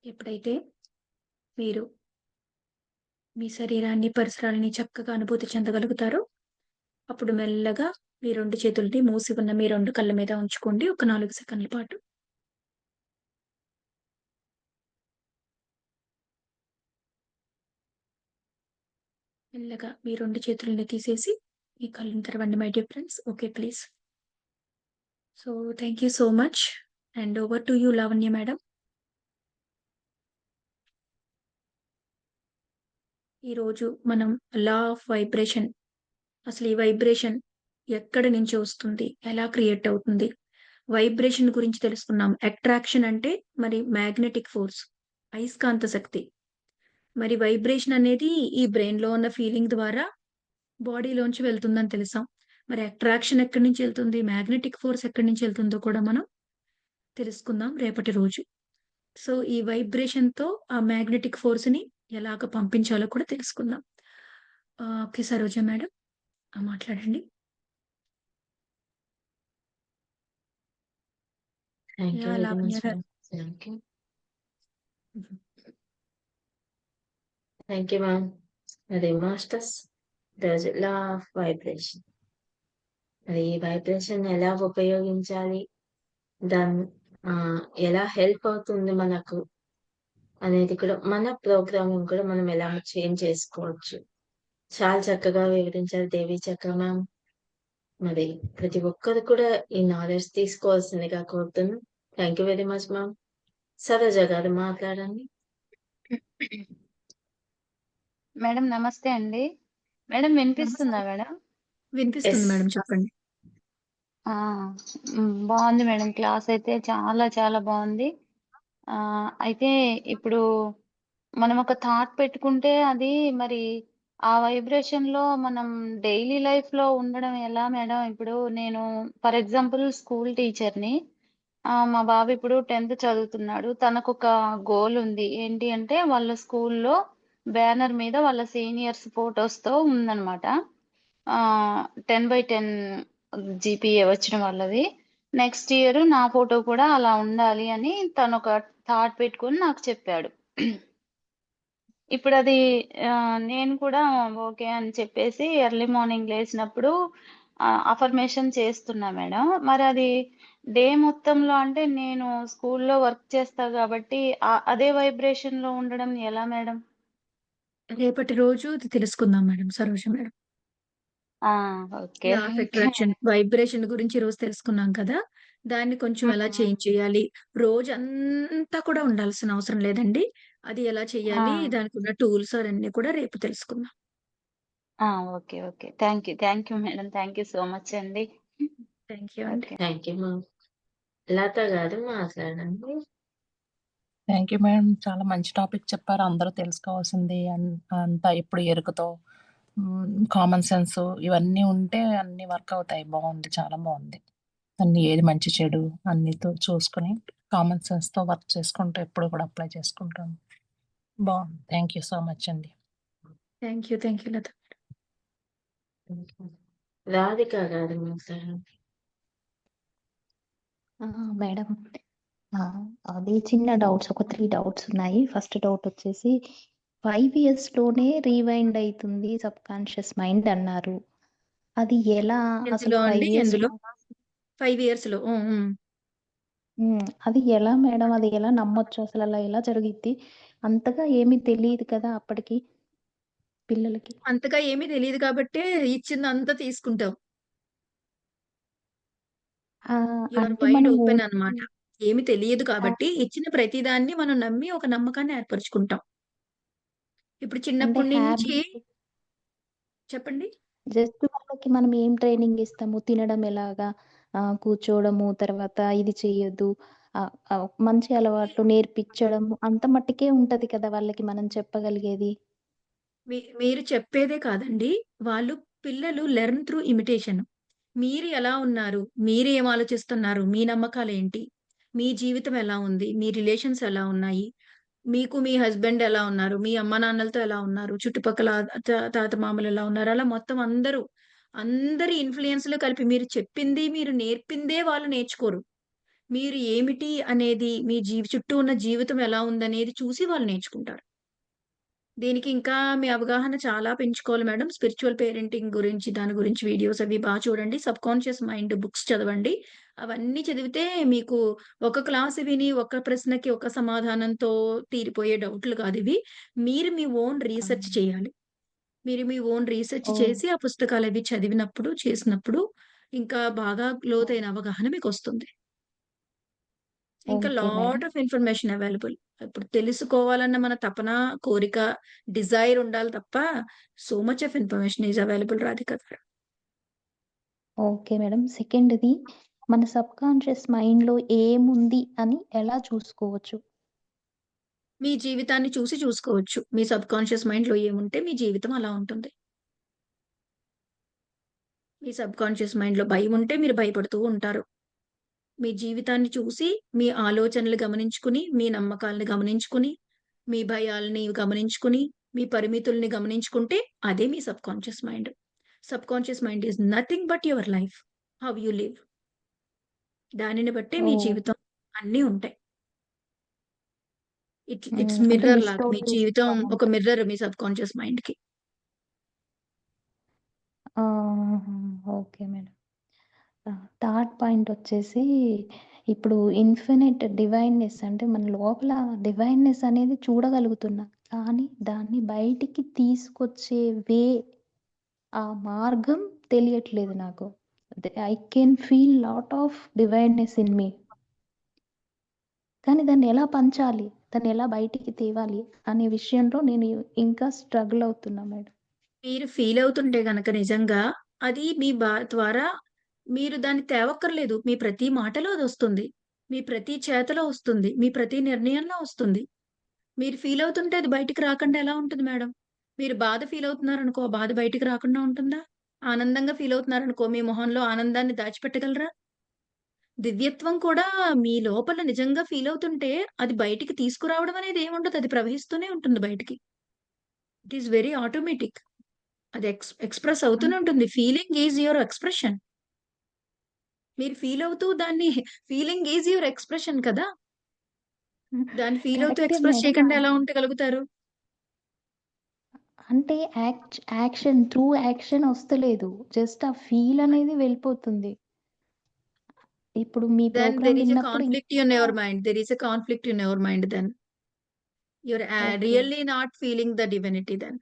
ఎప్పుడైతే మీరు మీ శరీరాన్ని, పరిసరాలని చక్కగా అనుభూతి చెందగలుగుతారో, అప్పుడు మెల్లగా మీ 2 చేతుల్ని మూసి ఉన్న మీ 2 కళ్ళ మీద ఉంచుకోండి. ఒక 4 సెకన్ల పాటు. మెల్లగా మీ 2 చేతుల్ని తీసేసి మీ కళ్ళని తెరవండి my dear friends. Okay please. So, thank you so much. And over to you Lavanya madam. ఈరోజు మనం లా ఆఫ్ వైబ్రేషన్, అసలు ఈ వైబ్రేషన్ ఎక్కడి నుంచి వస్తుంది? ఎలా క్రియేట్ అవుతుంది? వైబ్రేషన్ గురించి తెలుసుకున్నాం. అట్రాక్షన్ అంటే మరి మ్యాగ్నెటిక్ ఫోర్స్, అయస్కాంత శక్తి. మరి వైబ్రేషన్ అనేది ఈ బ్రెయిన్‌లో ఉన్న ఫీలింగ్ ద్వారా బాడీలోంచి వెళ్తుందని తెలిసాం. మరి అట్రాక్షన్ ఎక్కడి నుంచి ఎళ్తుంది? మ్యాగ్నెటిక్ ఫోర్స్ ఎక్కడి నుంచి ఎళ్తుందో కూడా మనం తెలుసుకుందాం రేపటి రోజు. సో, ఈ వైబ్రేషన్‌తో ఆ మ్యాగ్నెటిక్ ఫోర్స్‌ని ఎలాగ పంపించాలో కూడా తెలుసుకుందాం. ఓకే సరోజ మేడం, మాట్లాడండి. Thank you yeah! Very Lavanya much గారు. Ma'am. Thank you. Thank you ma'am. అది మాస్టర్స్ ఈరోజు లా ఆఫ్ వైబ్రేషన్. మరి ఈ వైబ్రేషన్ ఎలా ఉపయోగించాలి? దాన్ని ఎలా హెల్ప్ అవుతుంది మనకు అనేది కూడా మన ప్రోగ్రామింగ్ కూడా మనం ఎలా చేంజ్ చేసుకోవచ్చు. చాలా చక్కగా వివరించారు దేవి చక్ర మ్యామ్. మరి ప్రతి ఒక్కరు కూడా ఈ నాలెడ్జ్ తీసుకోవాల్సిందిగా కోరుతున్నాను. Thank you very much ma'am. Saroja గారు మాట్లాడండి. మేడం నమస్తే అండి. మేడం నమస్తే. వినిపిస్తుందా మేడం? వినిపిస్తుంది ఎస్. మేడం, చెప్పండి. ఆ! బావుంది మేడం. క్లాస్ అయితే చాలా చాలా బావుంది. అయితే ఇప్పుడు మనం ఒక థాట్ పెట్టుకుంటే అది మరి ఆ వైబ్రేషన్‌లో మనం డైలీ లైఫ్‌లో ఉండడం ఎలా మేడం? ఇప్పుడు నేను ఫర్ ఎగ్జాంపుల్ స్కూల్ టీచర్‌ని. మా బాబు ఇప్పుడు 10థ్ చదువుతున్నాడు. తనకొక గోల్ ఉంది. ఏంటి అంటే వాళ్ళ స్కూల్‌లో బ్యానర్ మీద వాళ్ళ సీనియర్స్ ఫోటోస్‌తో ఉందన్నమాట. 10/10 జీపీఏ వచ్చిన వాళ్ళది. నెక్స్ట్ ఇయర్ నా ఫోటో కూడా అలా ఉండాలి అని తనొక థాట్ పెట్టుకొని నాకు చెప్పాడు. ఇప్పుడది నేను కూడా ఓకే అని చెప్పేసి ఎర్లీ మార్నింగ్ లేసినప్పుడు అఫర్మేషన్ చేస్తున్నా మేడం. మరది డే మొత్తంలో అంటే నేను స్కూల్‌లో వర్క్ చేస్తా గాబట్టి అదే వైబ్రేషన్‌లో ఉండడం ఎలా మేడం? రేపటి రోజు ఇది తెలుసుకుందాం మేడం, సరోజ మేడం. ఆ! Okay. Law of okay. Attraction, vibration గురించి ఈరోజు తెలుసుకున్నాం కదా! దాన్ని కొంచెం హ్మ్. ఎలా హ్మ్. చేంజ్ చేయాలి? రోజంతా కూడా ఉండాల్సిన అవసరం లేదండి. అది ఎలా ఆ! చేయాలి? దానికున్న టూల్స్ అవన్నీ కూడా రేపు తెలుసుకుందాం. ఆ! Okay. Okay. Thank you. Thank you madam. Thank you so much అండి. థాంక్ యూ అండి. Okay. Thank you ma'am. Latha గారు మాట్లాడండి. Thank you madam. చాలా మంచి టాపిక్ చెప్పారు. అందరూ తెలుసుకోవాల్సింది అంతా ఇప్పుడు ఎరుకతో కామన్ సెన్స్ ఇవన్నీ ఉంటే అన్నీ వర్క్ అవుతాయి. బావుంది. చాలా బావుంది. అన్నీ ఏది మంచి, చెడు అన్నితో చూసుకొని కామన్ సెన్స్‌తో వర్క్ చేసుకుంటూ ఎప్పుడు కూడా అప్లై చేసుకుంటాను. బావుంది. థ్యాంక్ యూ సో మచ్ అండి. థాంక్ యూ లత. రాధిక గారు మాట్లాడండి. మేడం. అది చిన్న డౌట్స్, ఒక 3 డౌట్స్ ఉన్నాయి. ఫస్ట్ డౌట్ వచ్చేసి 5 ఇయర్స్‌లోనే రీవైండ్ అయితుంది సబ్‌కాన్షియస్ మైండ్ అన్నారు. అది ఎలా అసలు ఎందులో 5 అండి? ఇయర్స్ ఎందులో? 5 ఇయర్స్‌లో. హ్మ్. హ్మ్. అది ఎలా మేడం? అది ఎలా నమ్మొచ్చు అసలు? అలా ఎలా జరిగిద్ది? అంతగా ఏమీ తెలీదు కదా అప్పటికి పిల్లలకి. అంతగా ఏమీ తెలీదు కాబట్టే ఇచ్చిందంతా తీసుకుంటాం. యూ ఆర్ అంటే వైడ్ మనం ఓపెన్ ఓన్లీ అన్నమాట. ఏమి తెలియదు ఆ! కాబట్టి ఇచ్చిన ప్రతి దాన్ని మనం నమ్మి ఒక నమ్మకాన్ని ఏర్పరుచుకుంటాం. ఇప్పుడు అంటే చిన్నప్పటి నుంచి హ్యాబిట్ చెప్పండి? జస్ట్ వాళ్ళకి మనం ఏం ట్రైనింగ్ ఇస్తాము? తినడం ఎలాగా? కూర్చోవడము, తర్వాత ఇది చెయ్యొద్దు. మంచి అలవాట్లు నేర్పిచ్చడము అంత మట్టికే ఉంటది కదా! వాళ్ళకి మనం చెప్పగలిగేది. మీరు చెప్పేదే కాదండి. వాళ్ళు పిల్లలు లెర్న్ త్రూ ఇమిటేషన్. మీరు ఎలా ఉన్నారు? మీరు ఏం ఆలోచిస్తున్నారు? మీ నమ్మకాలేంటి? మీ జీవితం ఎలా ఉంది? మీ రిలేషన్స్ ఎలా ఉన్నాయి? మీకు మీ హస్బెండ్ ఎలా ఉన్నారు? మీ అమ్మానాన్నలతో ఎలా ఉన్నారు? చుట్టుపక్కల తాత మామలు ఎలా ఉన్నారు? అలా మొత్తం అందరి ఇన్‌ఫ్లూయెన్స్‌లు కలిపి మీరు చెప్పింది, మీరు నేర్పిందే వాళ్ళు నేర్చుకోరు. మీరు ఏమిటి అనేది మీ చుట్టూ ఉన్న జీవితం ఎలా ఉందనేది చూసి వాళ్ళు నేర్చుకుంటారు. దీనికి ఇంకా మీ అవగాహన చాలా పెంచుకోవాలి మేడం. స్పిరిచ్యువల్ పేరెంటింగ్ గురించి, దాని గురించి వీడియోస్ అవి చూడండి. సబ్‌కాన్షియస్ మైండ్ బుక్స్ చదవండి. అవన్నీ చదివితే మీకు ఒక క్లాస్ విని, ఒక ప్రశ్నకి ఒక సమాధానంతో తీరిపోయే డౌట్‌లు కాదివి. మీరు మీ ఓన్ ఆ! రీసెర్చ్ చేయాలి. మీరు మీ ఓన్ రీసెర్చ్ ఓహ్! చేసి, ఆ పుస్తకాలవి చదివినప్పుడు, చేసినప్పుడు ఇంకా బాగా లోతైన అవగాహన మీకొస్తుంది. ఇంకా okay madam. Lot of information available. ఇప్పుడు తెలుసుకోవాలన్న మన తపన, కోరిక, డిజైర్ ఉండాలి తప్ప, so much of information is available Radhika గారు. Okay madam. సెకండ్‌ది మన సబ్‌కాన్షియస్ మైండ్‌లో ఏముంది అని ఎలా చూసుకోవచ్చు? మీ జీవితాన్ని చూసి చూసుకోవచ్చు. మీ సబ్‌కాన్షియస్ మైండ్‌లో ఏముంటే మీ జీవితం అలా ఉంటుంది. మీ సబ్‌కాన్షియస్ మైండ్‌లో భయముంటే మీరు భయపడుతూ ఉంటారు. మీ జీవితాన్ని చూసి, మీ ఆలోచనలు గమనించుకుని, మీ నమ్మకాలను గమనించుకుని, మీ భయాల్ని గమనించుకుని, మీ పరిమితుల్ని గమనించుకుంటే అదే మీ subconscious mind. Subconscious mind is nothing but your life. How you live. దానిని బట్టే మీ ఓహ్! జీవితం అన్నీ ఉంటాయి. ఇట్స్ అంటే మిర్రర్ లిస్ట్ లాగా. మీ ఔట్ జీవితం ఒక చేసుకోవాలంటారు. మిర్రర్ మీ సబ్‌కాన్షియస్ మైండ్‌కి. ఆహా! Okay madam. థర్డ్ పాయింటొచ్చేసి ఇప్పుడు ఇన్ఫినిట్ డివైన్‌నెస్ అంటే మన లోపల డివైన్‌నెస్ అనేది చూడగలుగుతున్నా. కానీ దాన్ని బయటికి తీసుకొచ్చే ఆ మార్గం తెలియట్లేదు నాకు. I can feel lot of డివైన్‌నెస్ ఇన్ మీ. కానీ దాన్ని ఎలా పంచాలి? దాన్ని ఎలా బయటికి తేవాలి? అనే విషయంలో నేను ఇంకా స్ట్రగుల్ అవుతున్నా మేడం. మీరు ఫీల్ అవుతుంటే గనక నిజంగా అది మీ ద్వారా మీరు దాన్ని తేవక్కర్లేదు. మీ ప్రతి మాటలో అదొస్తుంది. మీ ప్రతి చేతలో వస్తుంది. మీ ప్రతి నిర్ణయంలో వస్తుంది. మీరు ఫీల్ అవుతుంటే అది బయటికి రాకుండా ఎలా ఉంటుంది మేడం? మీరు బాధ ఫీల్ అవుతున్నారనుకో, ఆ బాధ బయటికి రాకుండా ఉంటుందా? ఆనందంగా ఫీల్ అవుతున్నారనుకో, మీ మొహంలో ఆనందాన్ని దాచిపెట్టగలరా? దివ్యత్వం కూడా మీ లోపల నిజంగా ఫీల్ అవుతుంటే అది బయటికి తీసుకురావడం అనేది ఏముండదు. అది ప్రవహిస్తూనే ఉంటుంది బయటికి. It is very automatic. అది ఎక్స్‌ప్రెస్ అవుతూనే అంటే ఉంటుంది. Feeling is your expression. మీరు ఫీల్ అవుతూ దాన్ని ఫీలింగ్ ఈజ్ యువర్ ఎక్స్‌ప్రెషన్ కదా! దాన్ని ఫీల్ అవుతూ కరెక్టే ఎక్స్‌ప్రెస్ మేడం. చేయకుండా ఎలా ఉండగలుగుతారు? అంటే యాక్షన్ త్రూ యాక్షన్ ఒస్తలేదు. జస్ట్ ఆ ఫీల్ అనేది వెళ్ళిపోతుంది. ఇప్పుడు మీ Then there programme is a విన్నప్పుడు conflict in ఇంకా your mind. There is a conflict in your mind then. You're okay. really not feeling the divinity then.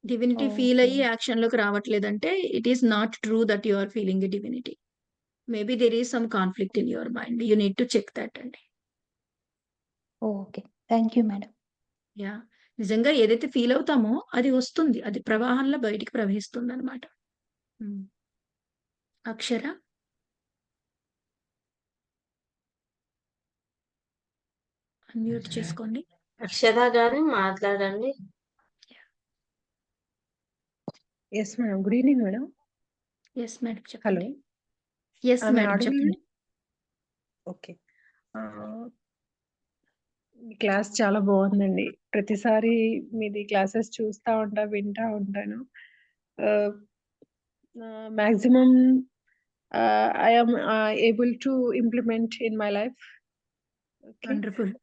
Divinity feel okay. అయ్యి యాక్షన్‌లోకి రావట్లేదంటే it is not true that you are feeling a divinity. Maybe there is some conflict in your mind. You need to check that అండి. Okay. Thank you madam. Yeah! నిజంగా ఏదైతే feel అవుతామో అది వస్తుంది. అది ప్రవాహంలో బయటికి ప్రవహిస్తుందనమాట. హ్మ్. అక్షర అన్‌మ్యూట్ చేసుకోండి. అక్షర గారు మాట్లాడండి. Yes madam. Good evening madam. Yes madam hello! చెప్పండి. Yes am I madam audible? చెప్పండి. ఓకే. ఆహ్, మీ క్లాస్ చాలా బావుందండి. ప్రతిసారి మీది క్లాసెస్ చూస్తా ఉంటా, వింటా ఉంటాను. ఆహ్, maximum I am able to implement in my life. Okay. Wonderful.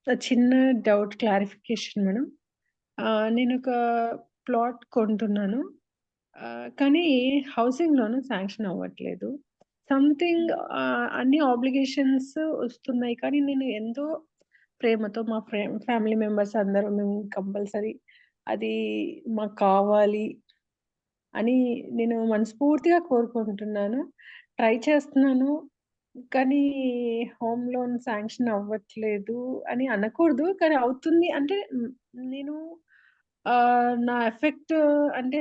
చిన్న డౌట్ క్లారిఫికేషన్ మేడం. నేనొక ప్లాట్ కొంటున్నాను. కానీ హౌసింగ్ లోన్ శాంక్షన్ అవ్వట్లేదు. సంథింగ్ హ్మ్. అన్ని ఆబ్లిగేషన్స్ వస్తున్నాయి. కానీ నేను ఎంతో ప్రేమతో మా ఫ్యామిలీ మెంబర్స్ అందరం మేము కంపల్సరీ అది మాకు కావాలి అని నేను మనస్ఫూర్తిగా కోరుకుంటున్నాను. ట్రై చేస్తున్నాను. కానీ హోమ్ లోన్ శాంక్షన్ అవ్వట్లేదు అని అనకూడదు. కానీ అవుతుంది అంటే నేను నా ఎఫెక్ట్ అంటే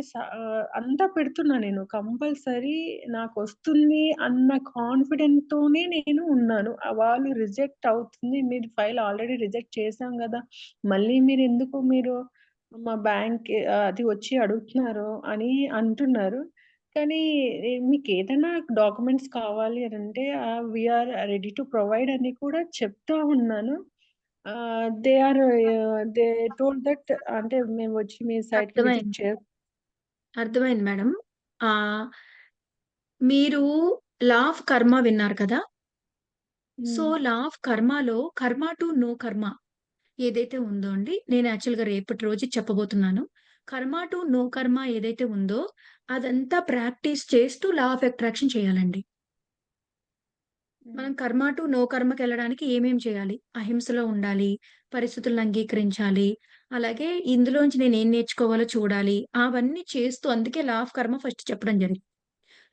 అంతా పెడుతున్నా నేను. కంపల్సరీ నాకొస్తుంది అన్న కాన్ఫిడెంట్‌తోనే నేను ఉన్నాను. వాళ్ళు రిజెక్ట్ అవుతుంది. మీది ఫైల్ ఆల్రెడీ రిజెక్ట్ చేసాం గదా! మళ్ళీ మీరు మా బ్యాంక్ అది వచ్చి అడుగుతున్నారు అని అంటున్నారు. కానీ మీకేదైనా డాక్యుమెంట్స్ కావాలి అనంటే we are ready to provide అని కూడా చెప్తా ఉన్నాను. They are they told that అంటే మేమొచ్చి మీ సైట్‌కి విజిట్ అర్థమైంది. అర్థమైంది మేడం. ఆహ్, మీరు లా ఆఫ్ కర్మ విన్నారు కదా! సో, హ్మ్. లా ఆఫ్ కర్మలో కర్మ టు నో కర్మ ఏదైతే ఉందో అండి, నేను యాక్చువల్‌గా రేపటి రోజు చెప్పబోతున్నాను. కర్మ టు నో కర్మ ఏదైతే ఉందో, అదంతా ప్రాక్టీస్ చేస్తూ లా ఆఫ్ అట్రాక్షన్ చేయాలండి. మనం హ్మ్. కర్మ టు నో కర్మకెళ్ళడానికి ఏమేం చేయాలి? అహింసలో ఉండాలి, పరిస్థితులను అంగీకరించాలి, అలాగే ఇందులోంచి నేనేం నేర్చుకోవాలో చూడాలి. అవన్నీ చేస్తూ అందుకే లా ఆఫ్ కర్మ ఫస్ట్ చెప్పడం జరిగింది.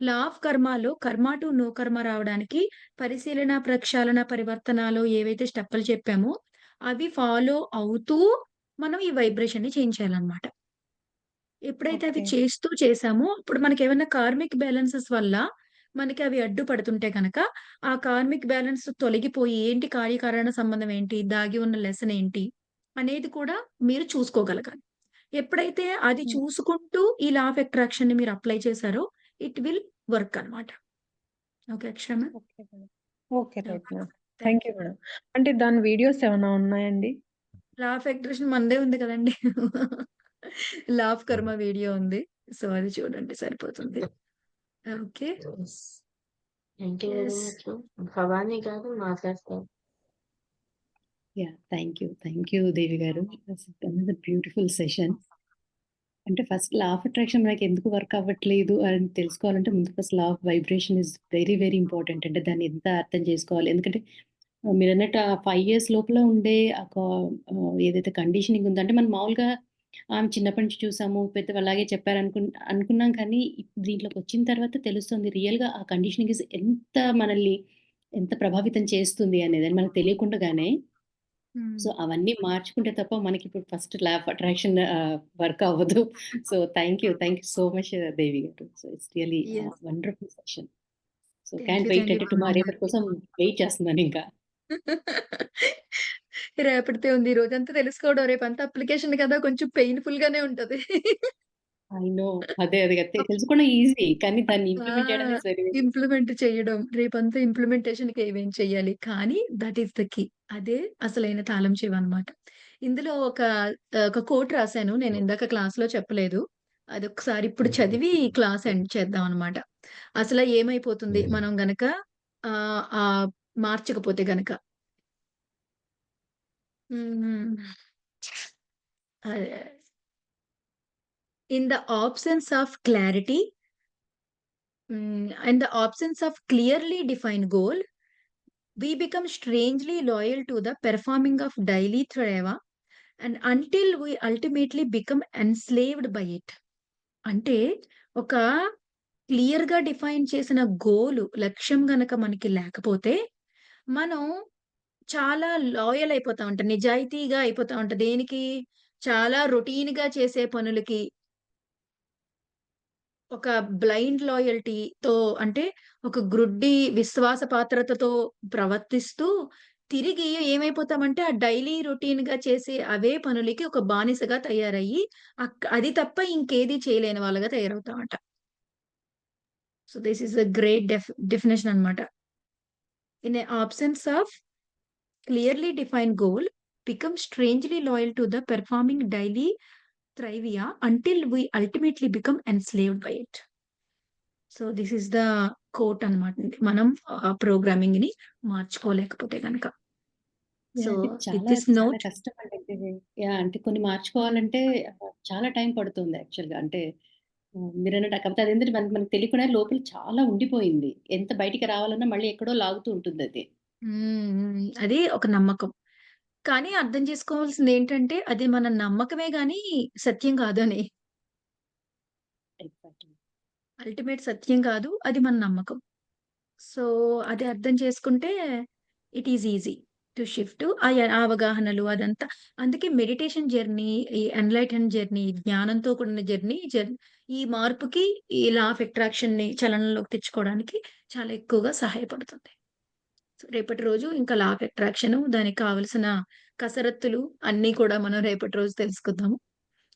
లా ఆఫ్ కర్మలో కర్మ టు నో కర్మ రావడానికి పరిశీలన, ప్రక్షాళన, పరివర్తనాలు ఏవైతే స్టెప్పులు చెప్పామో, అవి ఫాలో అవుతూ మనం ఈ వైబ్రేషన్‌ని చేంజ్ చేయాలన్నమాట. ఎప్పుడైతే అవి ఓకే. చేస్తూ చేశామో, ఇప్పుడు మనకేమన్నా కార్మిక్ బ్యాలెన్సెస్ వల్ల మనకి అవి అడ్డుపడుతుంటే గనక, ఆ కార్మిక్ బ్యాలెన్స్ తొలగిపోయి ఏంటి కార్యకారణ సంబంధం ఏంటి? దాగి ఉన్న లెసన్ ఏంటి? అనేది కూడా మీరు చూసుకోగలగాలి. ఎప్పుడైతే అది హ్మ్. చూసుకుంటూ ఈ లా ఆఫ్ అట్రాక్షన్‌ని మీరు అప్లై చేశారో, ఇట్ విల్ వర్క్ అన్నమాట. Okay Akshara ma'am. Okay madam. Okay. Right okay. Madam. Thank thank you you. Madam. అంటే దాని వీడియోస్ ఏమైనా ఉన్నాయండి? లా ఆఫ్ అట్రాక్షన్ మనదే ఉంది కదండీ! లా ఆఫ్ కర్మ వీడియో ఉంది. సో, అది చూడండి సరిపోతుంది. Okay. Yes. Thank you very yes. Much. Bhavani గారు మాట్లాడతారు. థ్యాంక్ యూ దేవి గారు. Another beautiful session. అంటే ఫస్ట్ లా ఆఫ్ అట్రాక్షన్ మనకెందుకు వర్క్ అవ్వట్లేదు అని తెలుసుకోవాలంటే ముందు first law of vibration is very, very important. అంటే దాన్ని ఎంత అర్థం చేసుకోవాలి. ఎందుకంటే మీరన్నట్టు ఆ 5 ఇయర్స్ లోపల ఉండే ఏదైతే కండిషనింగ్ ఉందో అంటే మనం మామూలుగా చిన్నప్పటి నుంచి చూసాము, పెద్దలు అలాగే చెప్పారు అనుకున్నాం కానీ దీంట్లోకొచ్చిన తర్వాత తెలుస్తుంది రియల్‌గా ఆ కండిషనింగ్ మనల్ని ఎంత ప్రభావితం చేస్తుంది అనేది. అది మనకు తెలియకుండానే హ్మ్. సో, అవన్నీ మార్చుకుంటే తప్ప మనకిప్పుడు first law of attraction work అవ్వదు. So, thank you so much Devi గారు. So, it's really yes. Wonderful session. So, thank can't you. Wait thank you అంటే భవాని. రేపటి కోసం వెయిట్ చేస్తున్నానింకా. రేపటిదే ఉంది. ఈ రోజంతా తెలుసుకోవడం, రేపంతా అప్లికేషన్ కదా! కొంచెం పెయిన్‌ఫుల్ గానే ఉంటది. I know. అదే తెలుసుకోవడం ఈజీ. కానీ దాన్ని ఆ! ఇంప్లిమెంట్ చేయడం ఇస్ వెరీ, వెరీ ఇంప్లిమెంట్ చేయడం. రేపంతా ఇంప్లిమెంటేషన్‌కి ఏమేం చేయాలి. కానీ దట్ ఈస్ ద కీ. అదే అసలైన తాళం చెవన్నమాట. ఇందులో ఒక కోట్ రాసాను. నేను ఇందాక క్లాస్‌లో చెప్పలేదు. అదొకసారి ఇప్పుడు చదివి క్లాస్ ఎండ్ చేద్దామన్నమాట. అసల ఏమైపోతుంది మనం గనక ఆహ్, ఆహ్, మార్చకపోతే గనక. హ్మ్. అదే. In the absence of clarity in the absence of clearly defined goal we become strangely loyal to the performing of daily treva and until we ultimately become enslaved by it. అంటే ఒక క్లియర్‌గా డిఫైన్ చేసిన లక్ష్యం గనక మనకి లేకపోతే, మనం చాలా లాయల్ అయిపోతా ఉంటాం. నిజాయితీగా అయిపోతా ఉంటాం. దేనికి? చాలా రొటీన్‌గా చేసే పనులకి. ఒక బ్లైండ్ లాయల్టీతో అంటే, ఒక గ్రుడ్డి విశ్వాసపాత్రతతో ప్రవర్తిస్తూ, తిరిగి ఏమైపోతామంటే, ఆ డైలీ రొటీన్‌గా చేసే అవే పనులకి ఒక బానిసగా తయారయ్యి, అది తప్ప ఇంకేది చేయలేని వాళ్ళగా తయారవుతామట. So, this is a great definition అన్నమాట. In a absence of clearly defined goal, become strangely loyal to the performing daily trivia until we ultimately become enslaved by it. So, this is the quote అన్నమాట. మనం ప్రోగ్రామింగ్‌ని మార్చుకోలేకపోతే గనక. So, అది with చాలా, this చాలా note కష్టమండి. అంటే కొన్ని మార్చుకోవాలంటే చాలా టైం పడుతుంది యాక్చువల్‌గా. అంటే మీరన్నట్టు కాకపోతే అదేంటంటే మనకు తెలియకుండా లోపల చాలా ఉండిపోయింది. ఎంత బయటికి రావాలన్నా మళ్ళీ ఎక్కడో లాగుతూ ఉంటుందది. అది ఒక నమ్మకం. కానీ అర్థం చేసుకోవాల్సిందేంటంటే, అది మన నమ్మకమే గానీ సత్యం కాదని. ఎగ్జాక్ట్‌లీ. అల్టిమేట్ సత్యం కాదు. అది మన నమ్మకం. సో, అది అర్థం చేసుకుంటే it is easy to shift. ఆ అవగాహనలు అదంతా. అందుకే మెడిటేషన్ జర్నీ, ఈ ఎన్‌లైటెన్ జర్నీ, జ్ఞానంతో కూడిన ఈ మార్పుకి ఈ లా ఆఫ్ అట్రాక్షన్‌ని చలనంలోకి తెచ్చుకోవడానికి చాలా ఎక్కువగా సహాయపడుతుంది. సో, రేపటి రోజు ఇంకా లా ఆఫ్ అట్రాక్షను, దానికి కావాల్సిన కసరత్తులు అన్నీ కూడా మనం రేపటి రోజు తెలుసుకుందాము.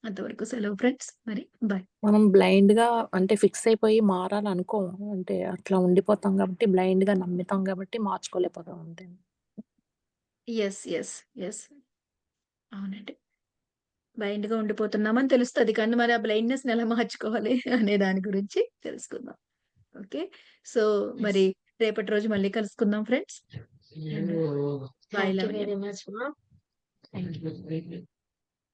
అంతవరకు సెలవు ఫ్రెండ్స్. మరి బాయ్. మనం బ్లైండ్‌గా అంటే ఫిక్స్ అయిపోయి మారాలనుకోము. అంటే అట్లా ఉండిపోతాం కాబట్టి బ్లైండ్‌గా నమ్ముతాం కాబట్టి మార్చుకోలేకపోతాం అంతే. యెస్. అవునండి. బ్లైండ్‌గా ఉండిపోతున్నామని తెలుస్తది. కానీ మరి ఆ బ్లైండ్‌నెస్‌ని ఎలా మార్చుకోవాలి అనే దాని గురించి తెలుసుకుందాం. ఓకే. సో, మరి రేపటి రోజు మళ్ళీ కలుసుకుందాం friends. And bye thank you Lavanya. Very much మా. Thank you.